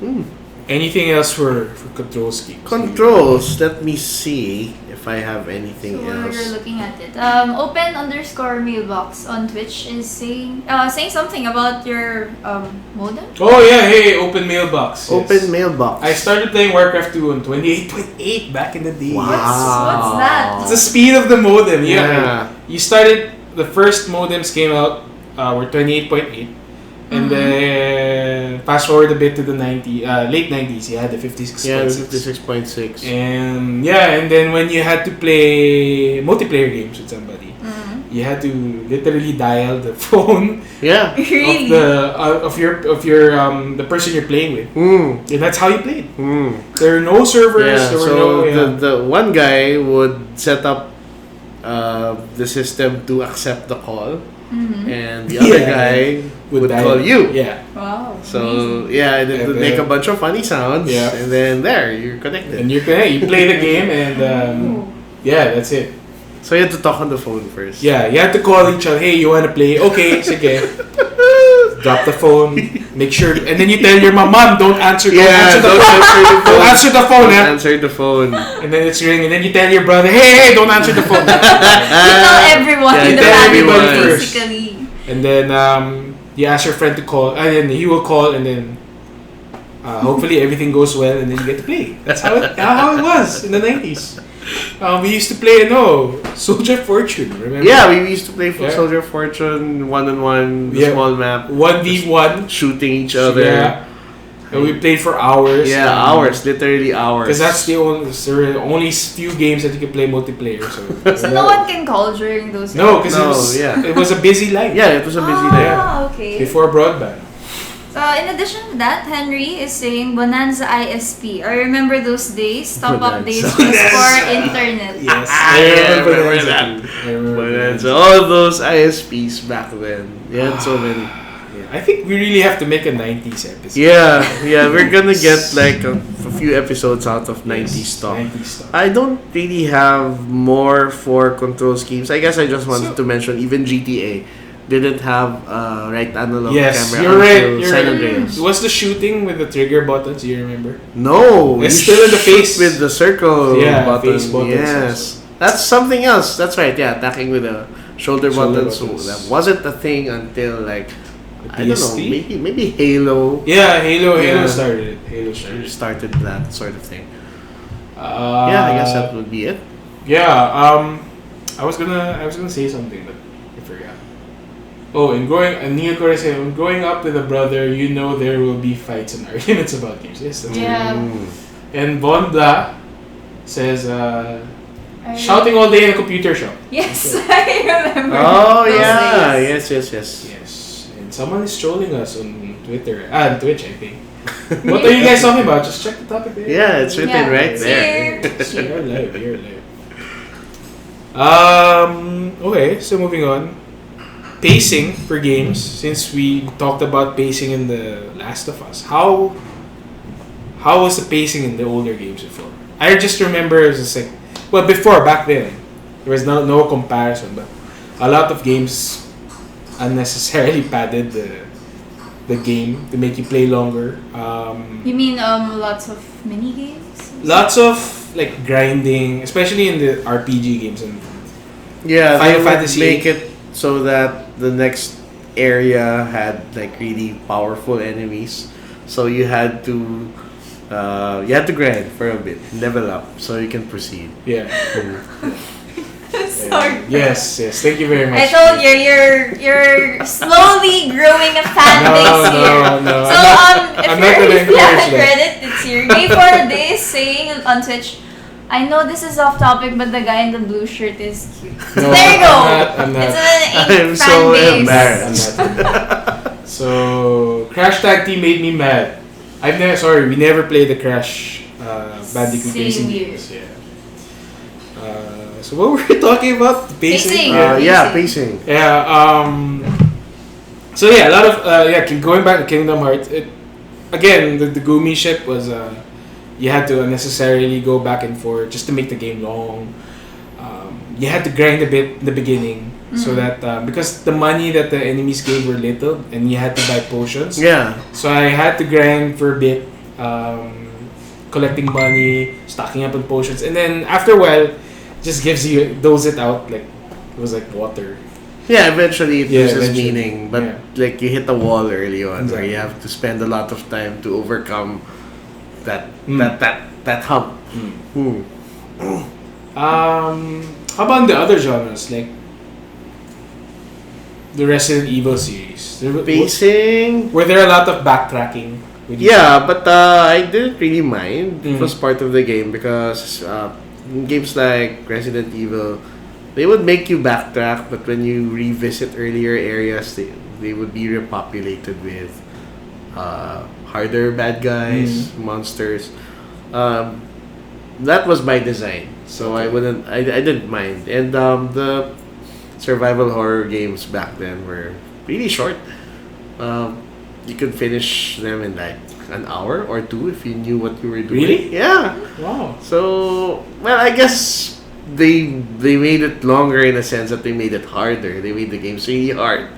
Cool. Anything else for control schemes? Controls. Let me see if I have anything So while else. you're looking at it, open_mailbox on Twitch is saying something about your modem. Oh yeah, hey, open mailbox. Yes. Open mailbox. I started playing Warcraft 2 on 28.8 back in the day. Wow. What's that? It's the speed of the modem. Yeah. You started, the first modems came out were 28.8. And then fast forward a bit to the late 90s, you had the 56.6. Yeah, 56.6. And and then when you had to play multiplayer games with somebody, you had to literally dial the phone Yeah. Really? of your the person you're playing with. And that's how you played. There were no servers. Yeah, There were so the one guy would set up the system to accept the call, and the other guy would dial call you. Yeah. Wow. So amazing. yeah, and it And would make a bunch of funny sounds, Yeah. and then there you're connected. And you play the game, and that's it. So you had to talk on the phone first. Yeah, you had to call each other. Hey, you want to play? Okay, sige. Drop the phone. Make sure, and then you tell your mom, don't answer. Don't answer the phone. Don't answer the phone. Don't answer the phone. And then it's ringing. And then you tell your brother, hey, don't answer the phone. You tell everyone Yeah, in you the tell family, everyone first. basically. And then you ask your friend to call, and then he will call, and then hopefully everything goes well, and then you get to play. That's how it was in the 90s. We used to play, Soldier Fortune, remember? Yeah, we used to play for Yeah. Soldier Fortune 1-on-1, the Yeah. small map, 1v1. shooting each other. Yeah. And we played for hours. Yeah, hours, literally hours. Because that's there were only few games that you could play multiplayer. So no one can call during those. No, because No, it was a busy life. Yeah, it was a busy day. Okay. Before broadband. So in addition to that, Henry is saying Bonanza ISP. I remember those days. Top up days Bonanza. just for internet. Yes, I remember that. I remember But Bonanza. all those ISPs back then. You had so many. Yeah, I think we really have to make a 90s episode. Yeah, we're gonna get like a few episodes out of 90s stuff. 90s stuff. I don't really have more for control schemes. I guess I just wanted So- to mention even GTA didn't have right analog Yes, camera you're right. until You're San right. Andreas. Was the shooting with the trigger buttons? Do you remember? No, It's you still in the shoot face. with the circle Yeah, button. face buttons Yes, that's something else. That's right. Yeah, attacking with the shoulder buttons. So buttons. that wasn't a thing until like I don't know, PSP? maybe Halo Yeah, Halo Yeah. started it. Halo started it. started that sort of thing. Yeah, I guess that would be it. Yeah, I was gonna say something, but I forgot. Oh, Neil Corey said, when growing up with a brother, there will be fights and arguments about games. Yes, that's Yeah. Mm. And Von Bla says, I- shouting all day in a computer shop. Yes, I remember. Oh those yeah, days. yes. Yes, and someone is trolling us on Twitter, on Twitch, I think. What are you guys talking about? Just check the topic there. Yeah, it's written Yeah, right it's there. You're live. You're live. Okay, so moving on. Pacing for games. Since we talked about pacing in the Last of Us, how was the pacing in the older games before? I just remember it was just like, back then there was no comparison, but a lot of games unnecessarily padded the game to make you play longer. You mean lots of mini games? Lots of like grinding, especially in the RPG games, and Yeah, Final they would Fantasy make it so that the next area had like really powerful enemies, so you had to grind for a bit, level up, so you can proceed. Yeah. Sorry. Yes. Thank you very much. I told you, you're slowly growing a fan base here. No. So I'm not gonna if you haven't encourage that. read it, it's here. Day 4 days saying on Twitch, I know this is off topic, but the guy in the blue shirt is cute. No, There you go. I'm not. It's an I'm fan so base. embarrassed. I'm not. So Crash Tag Team made me mad. We never played the Crash Bandicoot Same racing here. games. Yeah. So what were we talking about? Pacing. Pacing. Yeah. So yeah, a lot of going back to Kingdom Hearts. Again, the Gumi ship was you had to unnecessarily go back and forth just to make the game long. You had to grind a bit in the beginning so that because the money that the enemies gave were little and you had to buy potions. Yeah. So I had to grind for a bit, collecting money, stocking up on potions, and then after a while, just doles it out like it was like water. Yeah, eventually it loses eventually. meaning, but Yeah. like you hit a wall early on where Exactly. you have to spend a lot of time to overcome that Mm. that hump. Mm. How about the other genres like the Resident Evil series? Pacing. Were there a lot of backtracking? Would you Yeah, but I didn't really mind. It Mm. was part of the game because in games like Resident Evil, they would make you backtrack, but when you revisit earlier areas, they would be repopulated with harder bad guys, monsters. That was by design, so I didn't mind. And the survival horror games back then were really short. You could finish them in like an hour or two if you knew what you were doing. Really? Yeah. Wow. So, well, I guess they made it longer in a sense that they made it harder. They made the games really hard.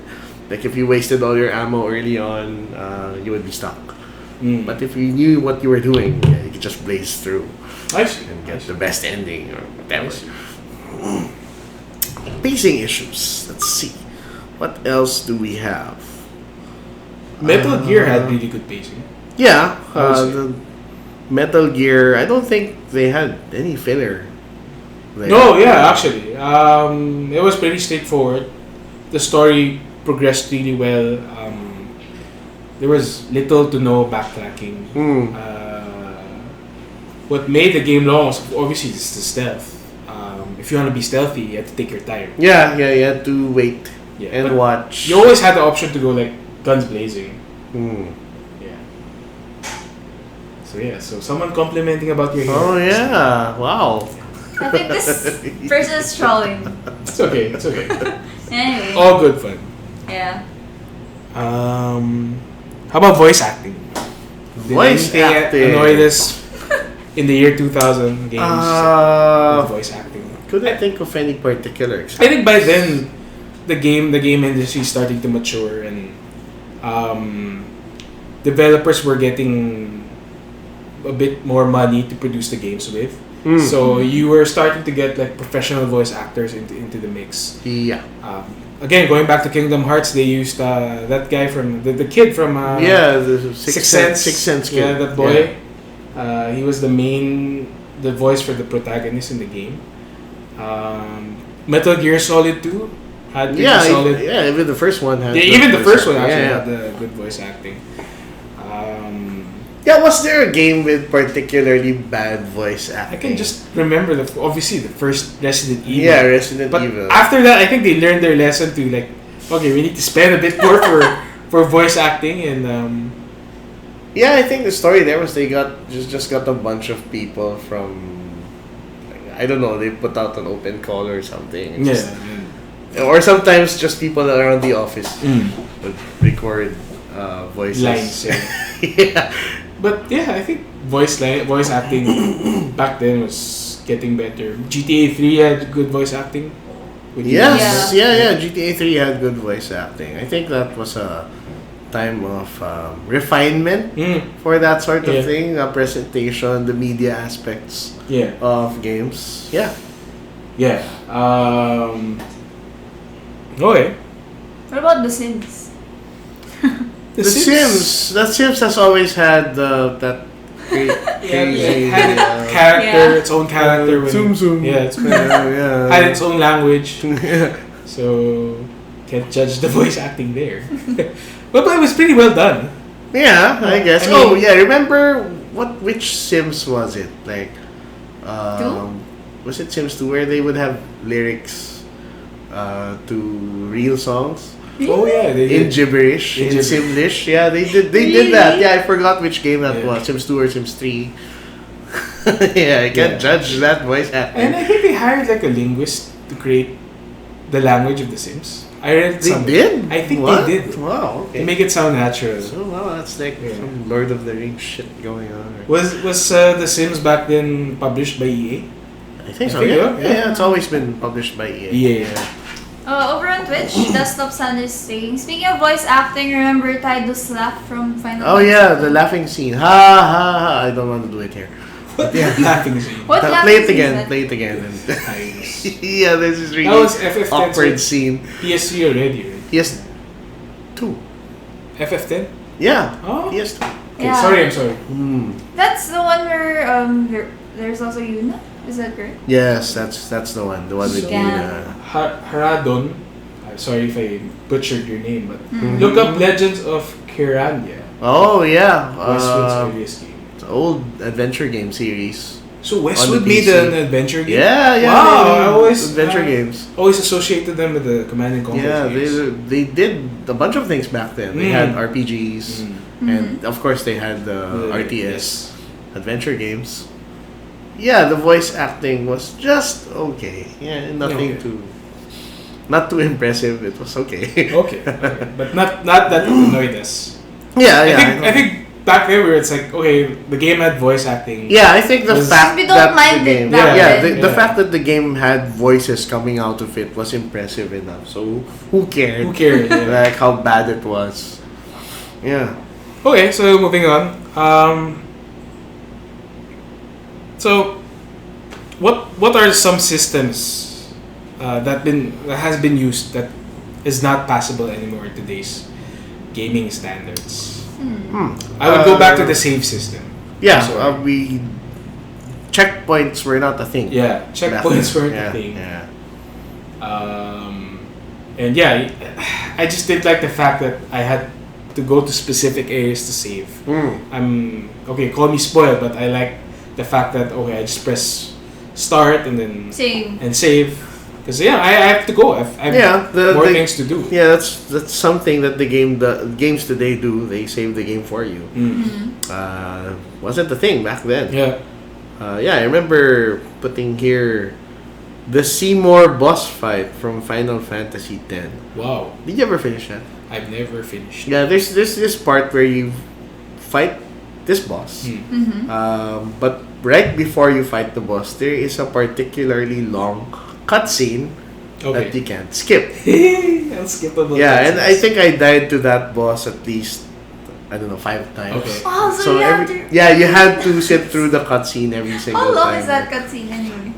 Like if you wasted all your ammo early on, you would be stuck. Mm. But if you knew what you were doing, yeah, you could just blaze through I see. and I get see. the best ending or I whatever. see. Pacing issues. Let's see. What else do we have? Metal Gear had really good pacing. Yeah, I would say. the Metal Gear. I don't think they had any filler. there. No, yeah, actually, it was pretty straightforward. The story progressed really well. There was little to no backtracking. Hmm. What made the game long was obviously just the stealth. If you want to be stealthy, you had to take your time. Yeah, you had to wait Yeah, and but watch. you always had the option to go like guns blazing. Hmm. Yeah. So someone complimenting about your hair. Oh yeah! Wow. I think this person is trolling. It's okay. It's okay. Anyway. All good fun. Yeah. How about voice acting? Did Voice anything acting. annoy this in the year 2000 games with voice acting? Couldn't think of any particular I example. think by then the game industry is starting to mature and developers were getting a bit more money to produce the games with. Mm. So you were starting to get like professional voice actors into the mix. Yeah. Again, going back to Kingdom Hearts, they used that guy from the kid from Yeah, the Sixth Sense. Sixth Sense kid. Yeah, that boy. He was the voice for the protagonist in the game. Metal Gear Solid 2 had pretty Yeah, solid. yeah, even the first one had. Yeah, good even the voice first one acting. actually Yeah, had the good voice acting. yeah, was there a game with particularly bad voice acting? I can just remember obviously the first Resident Evil. Yeah, Resident But Evil. after that, I think they learned their lesson to like, okay, we need to spend a bit more for voice acting and Yeah, I think the story there was they just got a bunch of people from, I don't know, they put out an open call or something. yeah. Or sometimes just people around the office Mm. would record voices. Lines. Yeah. Yeah. But yeah, I think voice acting back then was getting better. GTA 3 had good voice acting. Yes, yeah. GTA 3 had good voice acting. I think that was a time of refinement for that sort of Yeah. thing. Presentation, the media aspects Yeah. of games. Yeah. Yeah. Okay. What about The Sims? The Sims. The Sims has always had that great, crazy. It had its character, its own character. Zoom zoom. Yeah, it's had its own language. So can't judge the voice acting there. But it was pretty well done. Yeah, I guess. I mean- Remember which Sims was it? Like, was it Sims 2 where they would have lyrics to real songs Oh yeah, they in did. gibberish, In in gibberish. Simlish? Yeah, they did that. Really? Yeah, I forgot which game that Yeah. was. Sims 2 or Sims 3. Yeah, I can't Yeah. judge that voice And acting. I think they hired like a linguist to create the language of The Sims. I read They somewhere. did? I think What? they did. Wow, To okay. make it sound natural. So, wow, that's like Yeah. some Lord of the Rings shit going on. Was The Sims back then published by EA? I think I so, think yeah. so, yeah. Yeah, it's always been published by EA. EA. Over on Twitch, Desktop Sun is saying, speaking of voice acting, remember Tidus laugh from Final Oh Fantasy yeah, VII? the laughing scene. Ha ha ha! I don't want to do it here. What? Yeah, laughing scene. What Play laughing it scene is again. that? Play it again. Nice. Yeah, this is really That was FF10. awkward scene. PS3 already, right? Yes, two. FF10? Yeah. Oh. Yes. Okay, Yeah. sorry, I'm sorry. That's the one where there's also Yuna. Is that correct? Yes, that's the one. The one with Yeah. Yuna. Haradon. I'm sorry if I butchered your name, but Mhm. look up Legends of Kyrandia. Oh yeah. Westwood's earliest game. It's an old adventure game series. So on Westwood the made PC. an adventure game? Yeah, yeah. Wow, they I made always adventure games. always associated them with the Command and Conquer Yeah, series. they did a bunch of things back then. They had RPGs, and of course they had the RTS adventure games. Yeah, the voice acting was just okay. Yeah, nothing Okay. not too impressive. It was okay. Okay, but not that it annoyed us. Yeah, I think back then where it's like, okay, the game had voice acting. Yeah, I think the Was- fact We don't that mind the it game, back yeah, then. the Yeah. fact that the game had voices coming out of it was impressive enough. So who cared? Who cared? Yeah. Like how bad it was. Yeah. Okay, so moving on. So, what are some systems that has been used that is not passable anymore in today's gaming standards? I would go back to the save system. Yeah, Sorry. we checkpoints were not a thing. Yeah, checkpoints weren't yeah, a thing. Yeah. And yeah, I just didn't like the fact that I had to go to specific areas to save. I'm okay. Call me spoiled, but I like the fact that okay, I just press start and then Same. and save. Because I have to go. I have Yeah, more things to do. Yeah, that's something that the games today do. They save the game for you. Wasn't the thing back then. Yeah. I remember putting here the Seymour boss fight from Final Fantasy X. Wow. Did you ever finish that? I've never finished. Yeah, there's this part where you fight this boss. But right before you fight the boss, there is a particularly long cutscene that you Okay. can't skip. Unskippable. Yeah, and I cutscenes. think I died to that boss at least, I don't know, 5 times. Okay. Oh, so, you have to... you had to sit through the cutscene every single How long time. is that cutscene anyway?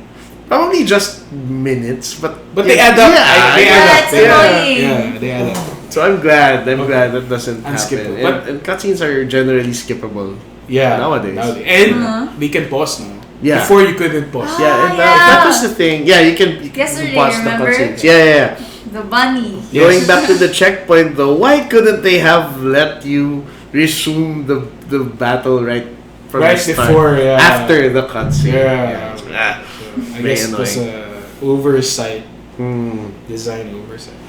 Probably just minutes, but But they add up. Yeah, They add up. it's Yeah, annoying. yeah, they add up. So I'm glad Okay. that doesn't happen. Unskippable. And cutscenes are generally skippable. Yeah. Nowadays. And we can pause now. Yeah. Before you couldn't pause. Yeah, and yeah. that was the thing. Yeah, you can Yesterday, pause the remember? cutscenes. Yeah. The bunny. Yes. Going back to the checkpoint though, why couldn't they have let you resume the battle right from Right the start, before, yeah. after the cutscene? Yeah. Ah. I Very guess it was annoying. oversight, Hmm. design oversight.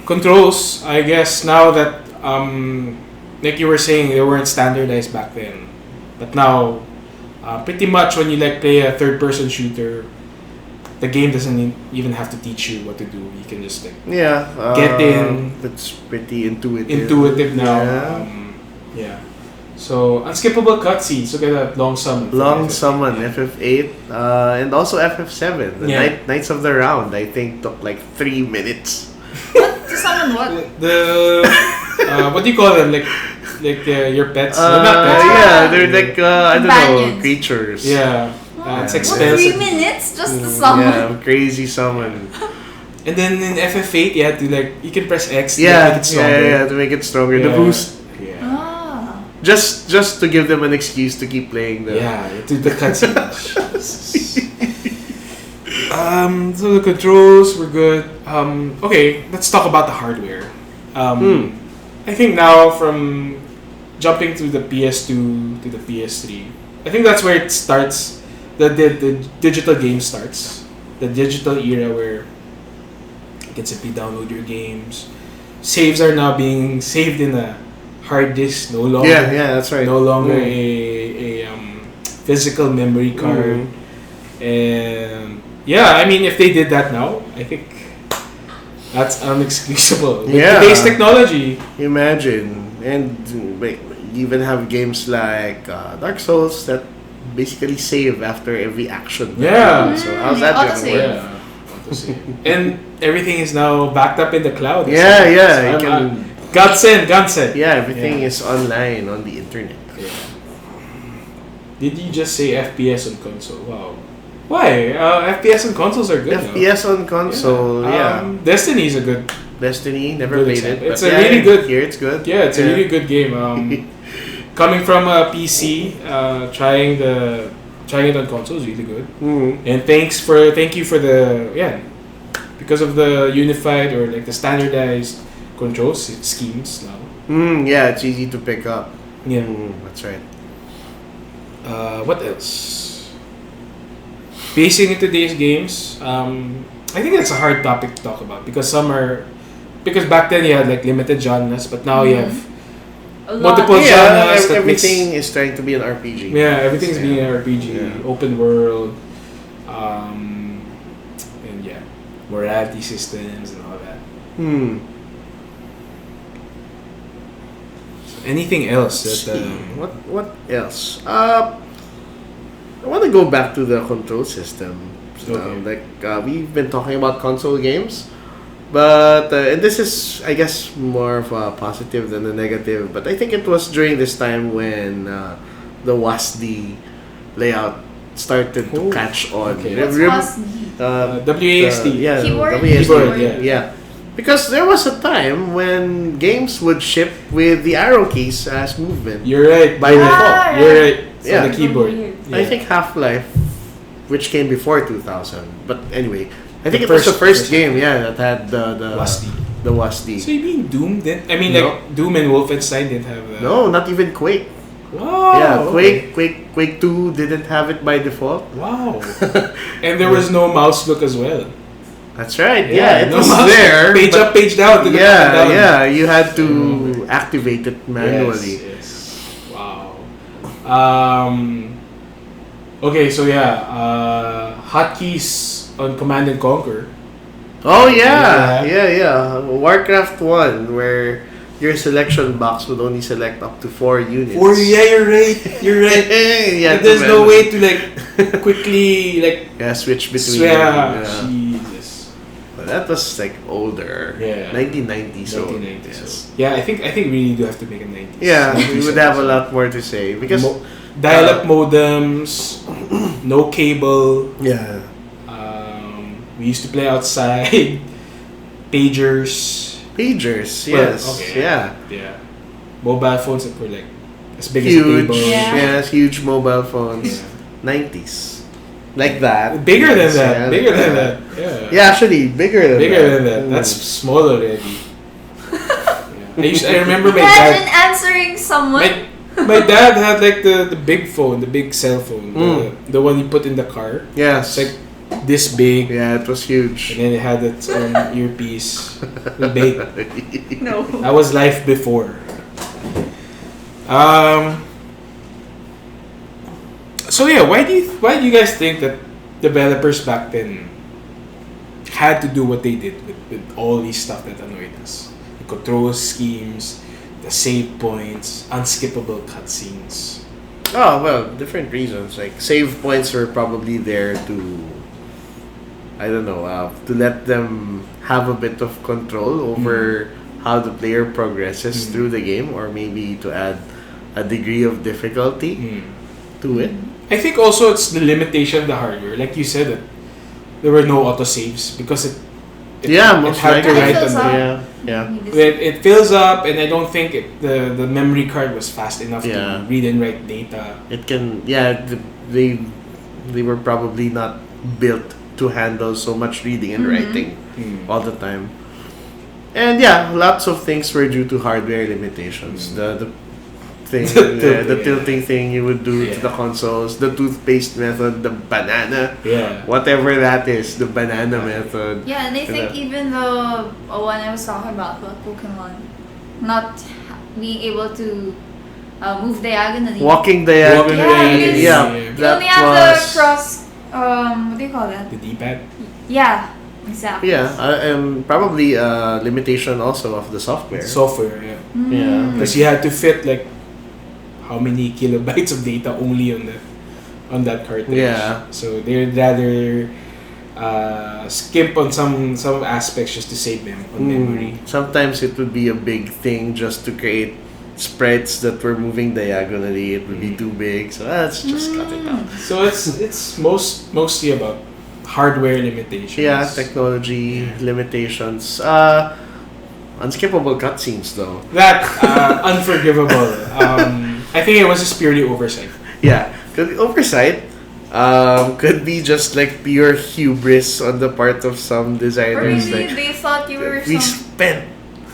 Controls, I guess now that like you were saying, they weren't standardized back then, but now, pretty much when you like play a third-person shooter, the game doesn't even have to teach you what to do. You can just like Yeah. Get in. It's pretty intuitive. intuitive now. Yeah. Yeah. So unskippable cutscenes. Look at that long summon. from Long FF8. summon, FF8, and also FF7. The Yeah. Knights of the Round, I think, took like 3 minutes. To summon what? The what do you call them? Like your pets? No, not pets. Yeah, they're like, I don't know, Companions. creatures. Yeah. It's Yeah. expensive. 3 minutes just to summon? Yeah, crazy summon. And then in FF8, you had to you can press X to Yeah, make it stronger. yeah, to make it stronger. The Yeah. boost. Yeah. Ah. Just to give them an excuse to keep playing the. Yeah, to the cutscene. So the controls were good. Okay, let's talk about the hardware. I think now from jumping to the PS2 to the PS3, I think that's where it starts. The digital game starts. The digital era where you can simply download your games. Saves are now being saved in a hard disk, no longer. Yeah, that's right. No longer a physical memory card. And yeah, I mean, if they did that now, I think that's unexcusable. With Yeah. today's technology. Imagine, and wait, you even have games like Dark Souls that basically save after every action. Yeah. So how's that Autosave. gonna work? Yeah. Autosave. And everything is now backed up in the cloud. Yeah, yeah, So you I'm- can- Godsend. Yeah, everything Yeah. is online on the internet. Yeah. Did you just say FPS on console? Wow. Why? FPS on consoles are good. FPS on console, yeah. Destiny is a good. Destiny, never Good played example. it. It's but a really good- Here it's good. Yeah, it's a really good game. Coming from a PC, trying it on console is really good. And thank you for the because of the unified or the standardized controls schemes now. Yeah, it's easy to pick up. Yeah. That's right. What else? Basing in today's games, I think that's a hard topic to talk about because because back then you had limited genres, but now you have A lot. multiple Yeah, genres. that everything is trying to be an RPG. everything's being an RPG, Yeah. open world, and morality systems and all that. Anything else that? What else? I want to go back to the control system. Okay. We've been talking about console games, but and this is, I guess, more of a positive than a negative. But I think it was during this time when the WASD layout started to Oh, catch on. okay. What's Rem- WASD? WASD. yeah, Keyboard? WASD. Keyboard, yeah. Yeah. Because there was a time when games would ship with the arrow keys as movement. You're right. By default. right. You're right. Yeah. On the keyboard. Weird. I think Half-Life, which came before 2000. But anyway, I think The it was the first- first game, that had the WASD. The WASD. So you mean Doom didn't? I mean, No. Doom and Wolfenstein didn't have that. No, not even Quake. Wow. Yeah, okay. Quake 2 didn't have it by default. Wow. And there was no mouse look as well. That's right. Yeah, it no was mouse there. Page but- up, page down. To the up and down. Yeah, you had to activate it manually. Yes. Wow. Okay, so hotkeys on Command and Conquer. Oh yeah. Warcraft 1, where your selection box would only select up to 4 units. You're right. You're right. Yeah, There's no way to quickly switch between. Jesus. But that was older. Yeah. 1990. So 1990. yes. So, yeah, I think we really do have to make a 90s. Yeah, 90s we would have a episode. lot more to say because Dial-up modems, no cable. yeah. We used to play outside. Pagers. Pagers, Well, yes. okay. Yeah. Yeah. Mobile phones that were as big as a Huge. table. Yeah. Yes, huge mobile phones. Yeah. 90s. Like that. Bigger than Yes, that. yeah, Bigger like than that. that. Yeah. Yeah, actually, bigger than Bigger that. than that. That's small already. Yeah. I remember my Imagine dad. answering someone. My dad had the big phone, the big cell phone, the one you put in the car. Yes. It's this big, Yeah, it was huge. and then it had its own earpiece. Big. No. That was life before. So yeah, why do you guys think that developers back then had to do what they did with all these stuff that annoyed us? The control schemes, the save points, unskippable cutscenes. Oh, well, different reasons. Like, save points were probably there to, I don't know, to let them have a bit of control over how the player progresses through the game, or maybe to add a degree of difficulty to it. I think also it's the limitation of the hardware. Like you said, that there were no autosaves because Yeah, most had to likely. write It fills on up. there. Yeah. It fills up, and I don't think the memory card was fast enough Yeah. to read and write data. It can, yeah, they were probably not built to handle so much reading and writing all the time. And yeah, lots of things were due to hardware limitations. The thing, the tilting thing you would do to the consoles, the toothpaste method, the banana, whatever that is, the banana method. Yeah, and I think even the one I was talking about Pokemon, not being able to move diagonally. Walking diagonally, Yeah, yeah, you that only have was the cross. What do you call that? The D-pad. Yeah, exactly. yeah, and probably a limitation also of the software. Software, yeah. Yeah, Because you had to fit like how many kilobytes of data only on that cartridge. Yeah. So they'd rather skimp on some aspects just to save them on memory. Sometimes it would be a big thing just to create sprites that were moving diagonally. It would be too big, so let's just cut it out. So it's mostly about hardware limitations. Yeah, technology limitations. Unskippable cutscenes though. That unforgivable. I think it was just purely oversight. Yeah, could be oversight. Could be just like pure hubris on the part of some Or designers. maybe Like they thought you were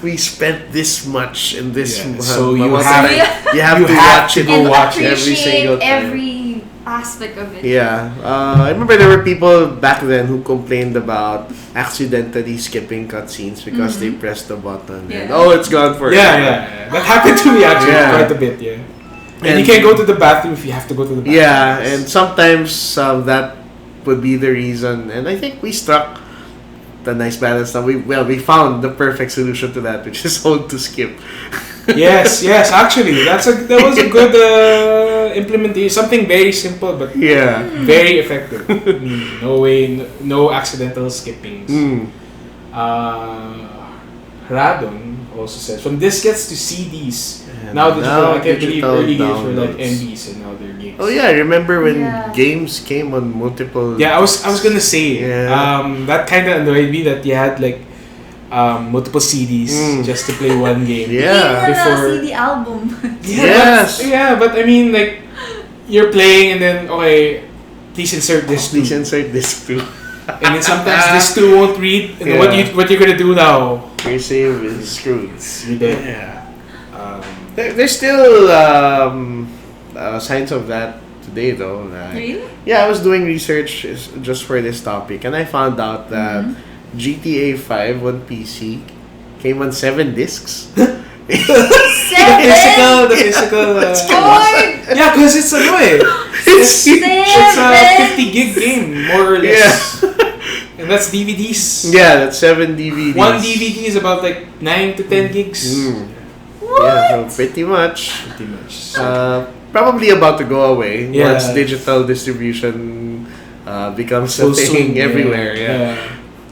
we spent this much in this. So you month. have You have you to have watch to it. go and watch it every single appreciate time. every aspect of it. Yeah, I remember there were people back then who complained about accidentally skipping cutscenes because they pressed the button and Yeah. it's gone forever. Yeah. That happened to me actually Yeah. quite a bit, yeah. And you can't go to the bathroom if you have to go to the bathroom. Yeah, and sometimes that would be the reason, and I think we struck the nice balance. Now we found the perfect solution to that, which is hold to skip. yes, actually, that was a good implementation. Something very simple but Yeah. very effective. I mean, no accidental skippings. Radon also says from diskettes to CDs. And Now digital, I can't believe digital early games were like downloads. MBs and now they're gigs. Oh yeah, I remember when Yeah. games came on multiple. Yeah, I was gonna say Yeah. that kind of annoyed me that you had like multiple CDs just to play one game. Yeah. Even Before- a CD album. Yes. But I mean like you're playing and then okay, please insert this too. Please insert this too. And then sometimes this too won't read. And then what you're gonna do now? Your save is screwed. You're dead. Yeah. There's still signs of that today though. Like, Really? yeah, I was doing research just for this topic, and I found out that GTA 5 on PC came on 7 discs. The physical. Yeah, because it's it's a 50 gig game more or less. And that's DVDs. Yeah, that's 7 DVDs. One DVD is about like 9 to 10 gigs. Yeah, so pretty much. Pretty much. Probably about to go away Yeah. once digital distribution becomes So a thing soon, everywhere. Yeah.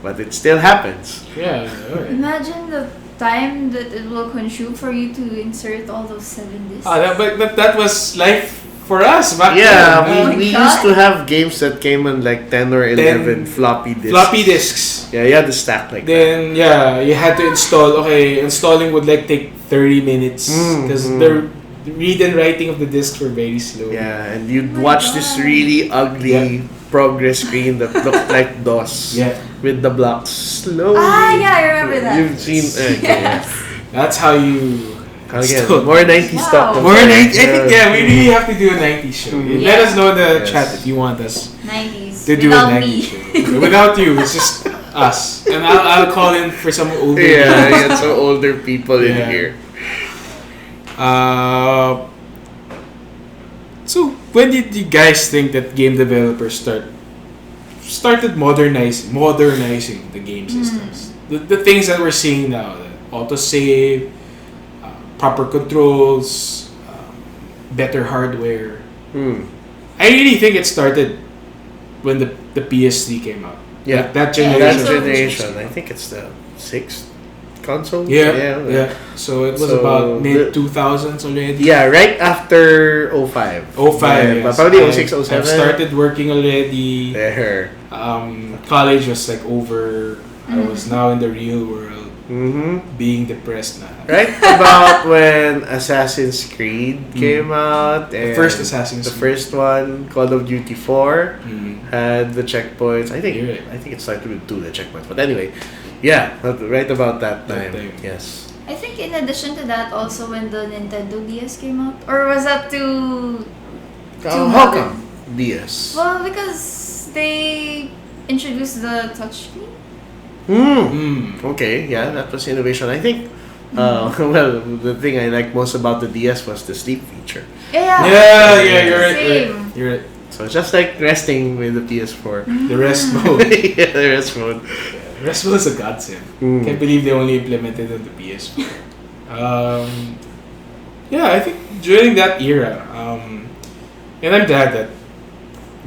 But it still happens. Yeah. Alright. Imagine the time that it will consume for you to insert all those 7 discs. But that was life for us back Yeah, then. we God. used to have games that came on like 10 or 11 floppy disks. Floppy disks. Yeah, you had to stack like that. Then you had to install. Okay, installing would like take 30 minutes because the read and writing of the discs were very slow. Yeah, and you'd my watch this God. really ugly progress screen that looked like DOS. Yeah. With the blocks slowly. Yeah, I remember that. You've seen. Yes. That's how you. Again, install. more 90s Wow. stuff. More 90s. I think we really have to do a 90s show. Yeah. Let us know in the Yes. chat if you want us 90s. to do Without a 90s me. show. Without you, it's just us. And I'll call in for some older Yeah, get some older people in Yeah. here. So when did you guys think that game developers started modernizing the game systems? The things that we're seeing now, the autosave, proper controls, better hardware. I really think it started when the PS3 came out. Yeah, Like, that Yeah, generation. that so- generation. I think it's the 6th console. Yeah. So it was So about mid 2000s already. Yeah, right after 05. 05. Yeah, Yes. probably I- 06, 07. I've started working already. There. College was like over I was now in the real world, Mm-hmm. being depressed na. Right about when Assassin's Creed came out, and The first Assassin's the Creed. first one, Call of Duty 4, Mm. had the checkpoints. I think You're right. it started with 2 the checkpoints, but anyway, yeah, right about that That time. time. Yes. I think in addition to that, also when the Nintendo DS came out, or was that too? How come DS? Well, because they introduced the touchscreen. Mm. Okay, yeah, that was innovation. I think. Well, the thing I like most about the DS was the sleep feature. Yeah. Yeah, you're right. Same. You're right. So it's just like resting with the PS4. The rest mode. Yeah, the rest mode. Rest mode is a godsend. Mm. Can't believe they only implemented it on the PS4. Yeah, I think during that era, and I'm glad that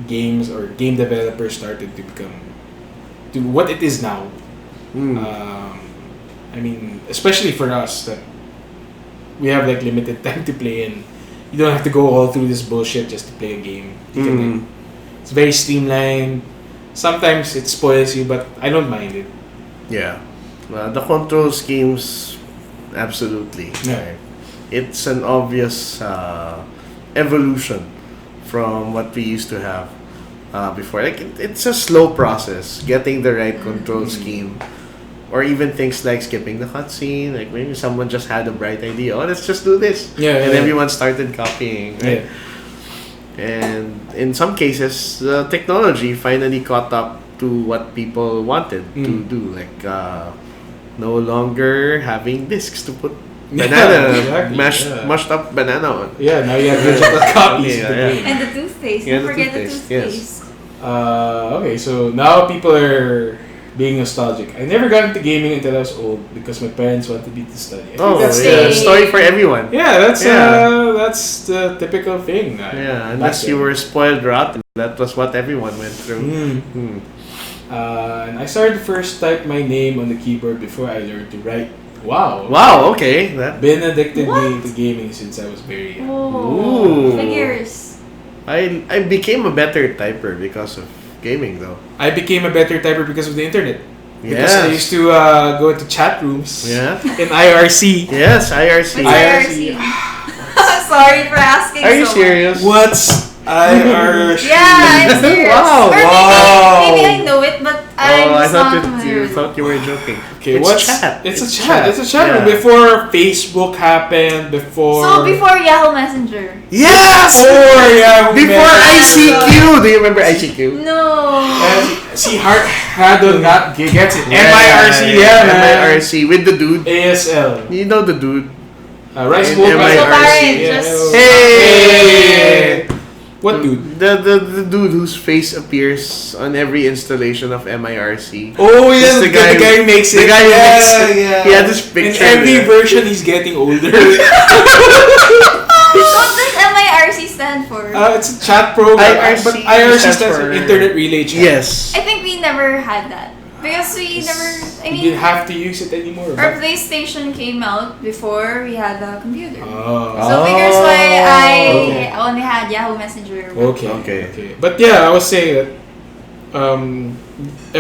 games or game developers started to become to what it is now. Mm. I mean, especially for us that we have like limited time to play, and you don't have to go all through this bullshit just to play a game. You can, like, it's very streamlined. Sometimes it spoils you, but I don't mind it. Yeah. The control schemes, absolutely. Yeah. It's an obvious evolution from what we used to have before. Like it's a slow process getting the right control scheme, or even things like skipping the cutscene. Like maybe someone just had a bright idea. Oh, let's just do this. Yeah, and yeah. everyone started copying. Right? Yeah. And in some cases, the technology finally caught up to what people wanted to do. Like no longer having discs to put banana, exactly, mashed up banana on. Yeah, now you have digital copies Yeah, of the yeah. game. And the toothpaste. Yeah, Don't the forget the toothpaste, yes. toothpaste. Okay, so now people are being nostalgic. I never got into gaming until I was old because my parents wanted me to study. I think Oh, that's yeah, the story for everyone. that's Yeah. that's the typical thing. Yeah, unless you were spoiled rotten, that was what everyone went through. Mm. And I started to first type my name on the keyboard before I learned to write. Wow. Wow. Okay. That Been addicted What? to gaming since I was very young. Oh, Ooh. figures. I became a better typer because of gaming, though. I became a better typer because of the internet. Because I Yes. used to go into chat rooms Yeah. in IRC. Yes, IRC. What's IRC. IRC? Sorry for asking. Are you so serious? What's IRC? Much. Yeah, I'm serious. Wow, Or wow. maybe I know it, but I'm Oh, I just not thought familiar you with it. thought you were joking. Okay, It's what's chat. It's a It's chat. chat. It's a chat room Yeah. before Facebook happened. Before So before Yahoo Messenger. Yes. Before Yahoo Before Messenger. ICQ. Do you remember ICQ? No. See, Hart Haddon gets it. Yeah, MIRC, yeah, man. MIRC with the dude. ASL. You know the dude. Rice And Bowl MIRC. So parent, Yeah. just Hey! What dude? The dude whose face appears on every installation of MIRC. Oh yeah, Just the guy who makes the it. guy who yeah, makes it. yeah. He had this picture In every there. version, he's getting older. What does MIRC stand for? It's a chat program, IRC but IRC stands stands for for Internet Relay Chat. Yes. I think we never had that. Because we never, I You mean, didn't have to use it anymore. our PlayStation came out before we had a computer. Oh. So figures why I Okay. only had Yahoo Messenger. Okay. But yeah, I was saying that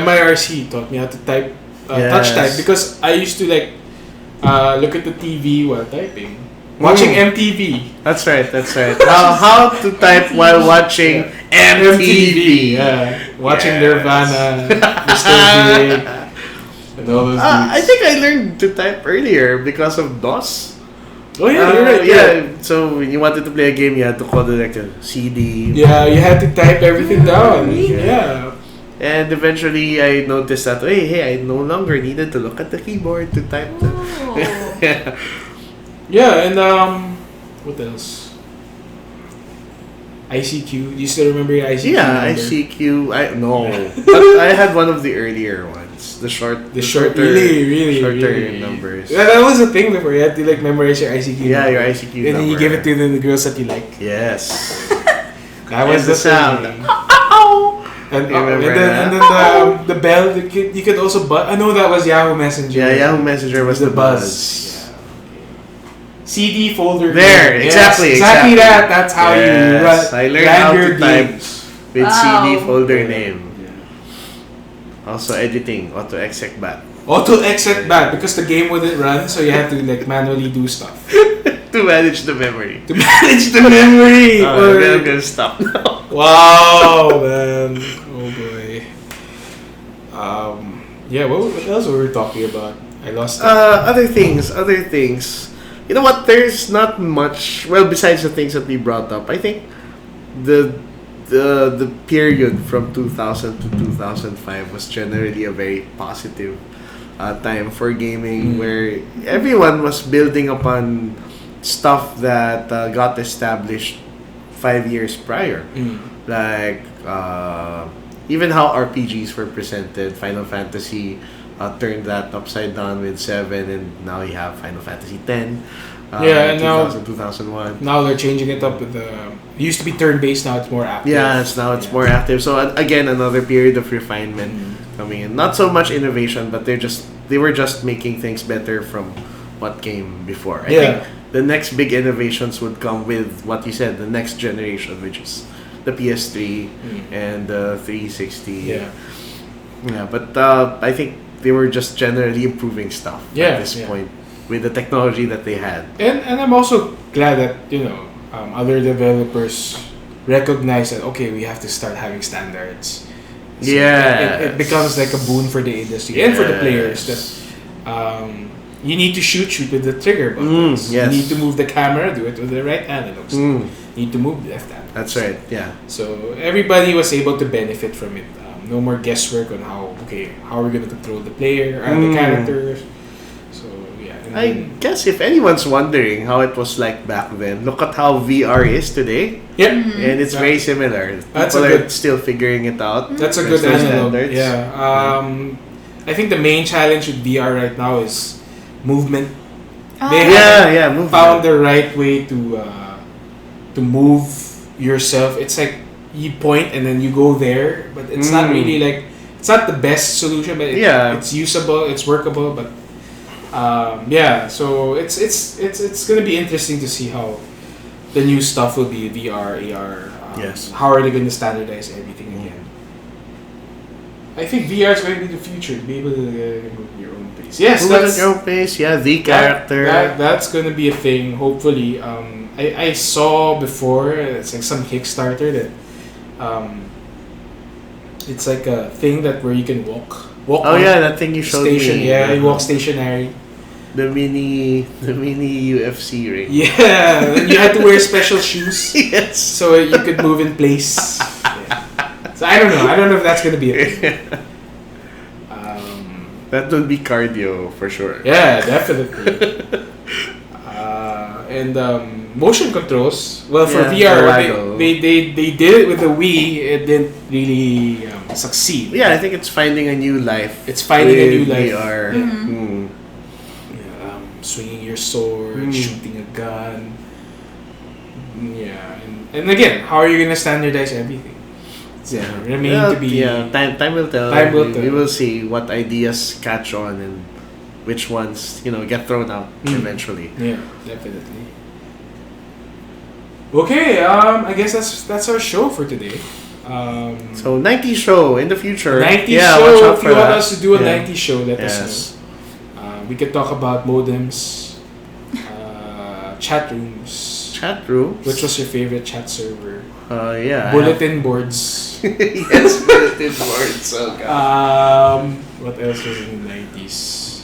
MIRC taught me how to type, touch Yes. type, because I used to like look at the TV while typing, watching MTV. That's right. How to type while watching MTV. Yeah, watching Yes. Nirvana, Mr. Big, and all those dudes. I think I learned to type earlier because of DOS. Oh yeah, you're right. Yeah. So when you wanted to play a game, you had to call the like a CD. Yeah, you had to type everything down. really? Yeah. And eventually, I noticed that hey, I no longer needed to look at the keyboard to type. Oh. Yeah. Yeah, and what else? ICQ. Do you still remember your ICQ? Yeah, number? ICQ. No, but I had one of the earlier ones. The short, Really shorter numbers. Yeah, that was a thing before. You had to like memorize your ICQ. Yeah, number. your ICQ And then you number. give it to the girls that you like. Yes. That was And the the sound. thing. You And, remember and that? then the bell. You could also buzz. I know that was Yahoo Messenger. Yeah, Yahoo Messenger was the buzz. Yeah. CD folder. There, name. exactly, exactly exactly. that. That's how you Yes, I learned how your to type games. with Wow. CD folder name. Also editing, auto exec bat. Auto exit back because the game wouldn't run, so you had to like manually do stuff To manage the memory. to manage the memory. I'm gonna stop now. Wow, man! Oh boy. Yeah. What else were we talking about? I lost it. Other things. You know what? There's not much. Well, besides the things that we brought up, I think the the period from 2000 to 2005 was generally a very positive time for gaming, where everyone was building upon stuff that got established 5 years prior. Like even how RPGs were presented. Final Fantasy turned that upside down with 7, and now you have Final Fantasy 10. Yeah, and now 2001. now they're changing it up with the. It used to be turn-based, now it's more active. Yeah, it's more active. So again, another period of refinement coming in. Not so much innovation, but they were just making things better from what came before. I think the next big innovations would come with what you said, the next generation, which is the PS3 and the 360. Yeah. Yeah, but I think they were just generally improving stuff at this point with the technology that they had. And I'm also glad that other developers recognize that we have to start having standards. So it becomes like a boon for the industry and for the players that you need to shoot with the trigger buttons. You need to move the camera, do it with the right analog stick. You need to move the left analog. That's right. Yeah. So everybody was able to benefit from it. No more guesswork on how are we going to control the player and the characters. So yeah. I guess if anyone's wondering how it was like back then, look at how VR is today. Yeah. And it's very similar. People are still figuring it out. That's a good analog. Yeah. I think the main challenge with VR right now is movement. They movement. found the right way to move yourself. It's like you point and then you go there, but it's not really like it's not the best solution, but it's usable, it's workable, but so it's gonna be interesting to see how the new stuff will be VR, AR. How are they going to standardize everything again? I think VR is going to be the future. To be able to move at your own pace. Yes, move at your own pace. Yeah, the character. That's going to be a thing. Hopefully, I saw before. It's like some Kickstarter that. It's like a thing that where you can walk. Oh yeah, that thing you showed me. Yeah, you walk stationary. The mini UFC ring. Yeah, and you had to wear special shoes. Yes. So you could move in place. So I don't know if that's gonna be a thing. That would be cardio for sure. Yeah, definitely. And motion controls. Well, for VR, they did it with the Wii. It didn't really succeed. Yeah, I think it's finding a new life. It's finding a new life. VR. Swinging your sword, shooting a gun. Yeah, and again, how are you gonna standardize everything? Time will tell. We will see what ideas catch on and which ones get thrown out eventually. Yeah, definitely. Okay, I guess that's our show for today. So 90s show in the future. 90s show. Watch out if for you want that. us to do a 90s show, let us know. We could talk about modems, chat rooms. Chat rooms. Which was your favorite chat server? Bulletin boards. Yes, bulletin boards. Oh god. What else was in the 90s?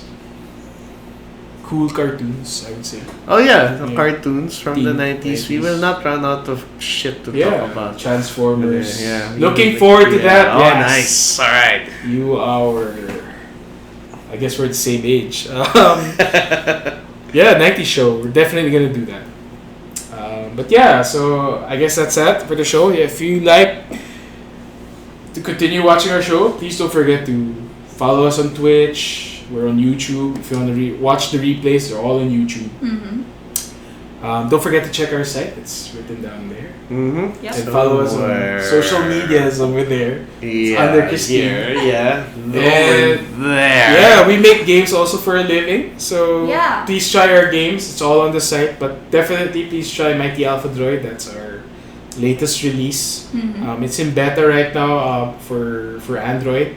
Cool cartoons, I would say. Oh yeah, the cartoons from the 90s. We will not run out of shit to talk about. Transformers. Looking forward to that. Oh, nice. All right. You are. I guess we're the same age. 90s show. We're definitely gonna do that. But yeah, so I guess that's it for the show. If you like to continue watching our show, please don't forget to follow us on Twitch. We're on YouTube. If you want to watch the replays, they're all on YouTube. Don't forget to check our site. It's written down there. Yep. And follow us on social medias over there. Yeah, under Christine. There. Yeah, we make games also for a living. So Yeah. please try our games. It's all on the site. But definitely please try Mighty Alpha Droid. That's our latest release. It's in beta right now for Android.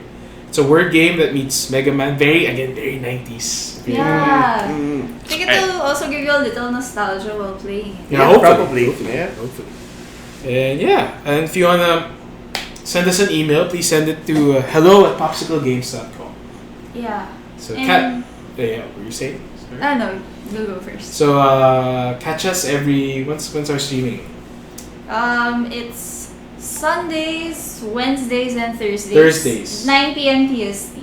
It's a word game that meets Mega Man. Very 90s. Yeah. Mm. I think it'll also give you a little nostalgia while playing it. Yeah, probably. Yeah. Hopefully. And yeah, and if you wanna send us an email, please send it to hello@popsiclegames.com. Yeah. So And yeah, what were you saying? Sorry. no, you go first. So catch us every when's our streaming? It's Sundays, Wednesdays, and Thursdays. Thursdays. 9 p.m. PST.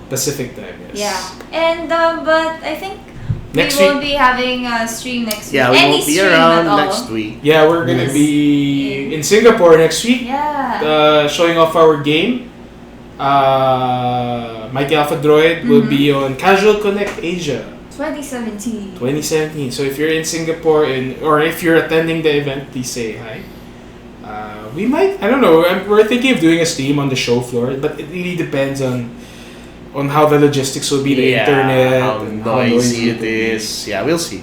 Pacific time, yes. Yeah. And but I think Next we won't week. be having a stream next Yeah, week. we Any won't be stream around at all. next week. Yeah, we're gonna Yes. be in Singapore next week. Yeah. Showing off our game. Mighty Alpha Droid will be on Casual Connect Asia 2017. 2017. So if you're in Singapore or if you're attending the event, please say hi. We might, I don't know, we're thinking of doing a stream on the show floor, but it really depends on how the logistics will be, the internet, how and noisy it will be. is. Yeah, we'll see.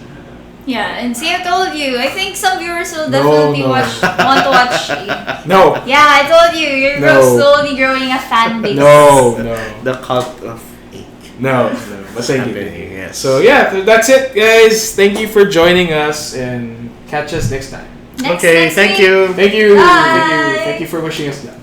Yeah, and see, I told you. I think some viewers will definitely No. want to watch it. No, Yeah, I told you. You're No. slowly growing a fan base. no. The cult of ink. No. But thank you. Happening, yes. So yeah, that's it, guys. Thank you for joining us, and catch us next time. Next thank week. you. Thank you. Bye. Thank you for wishing us luck.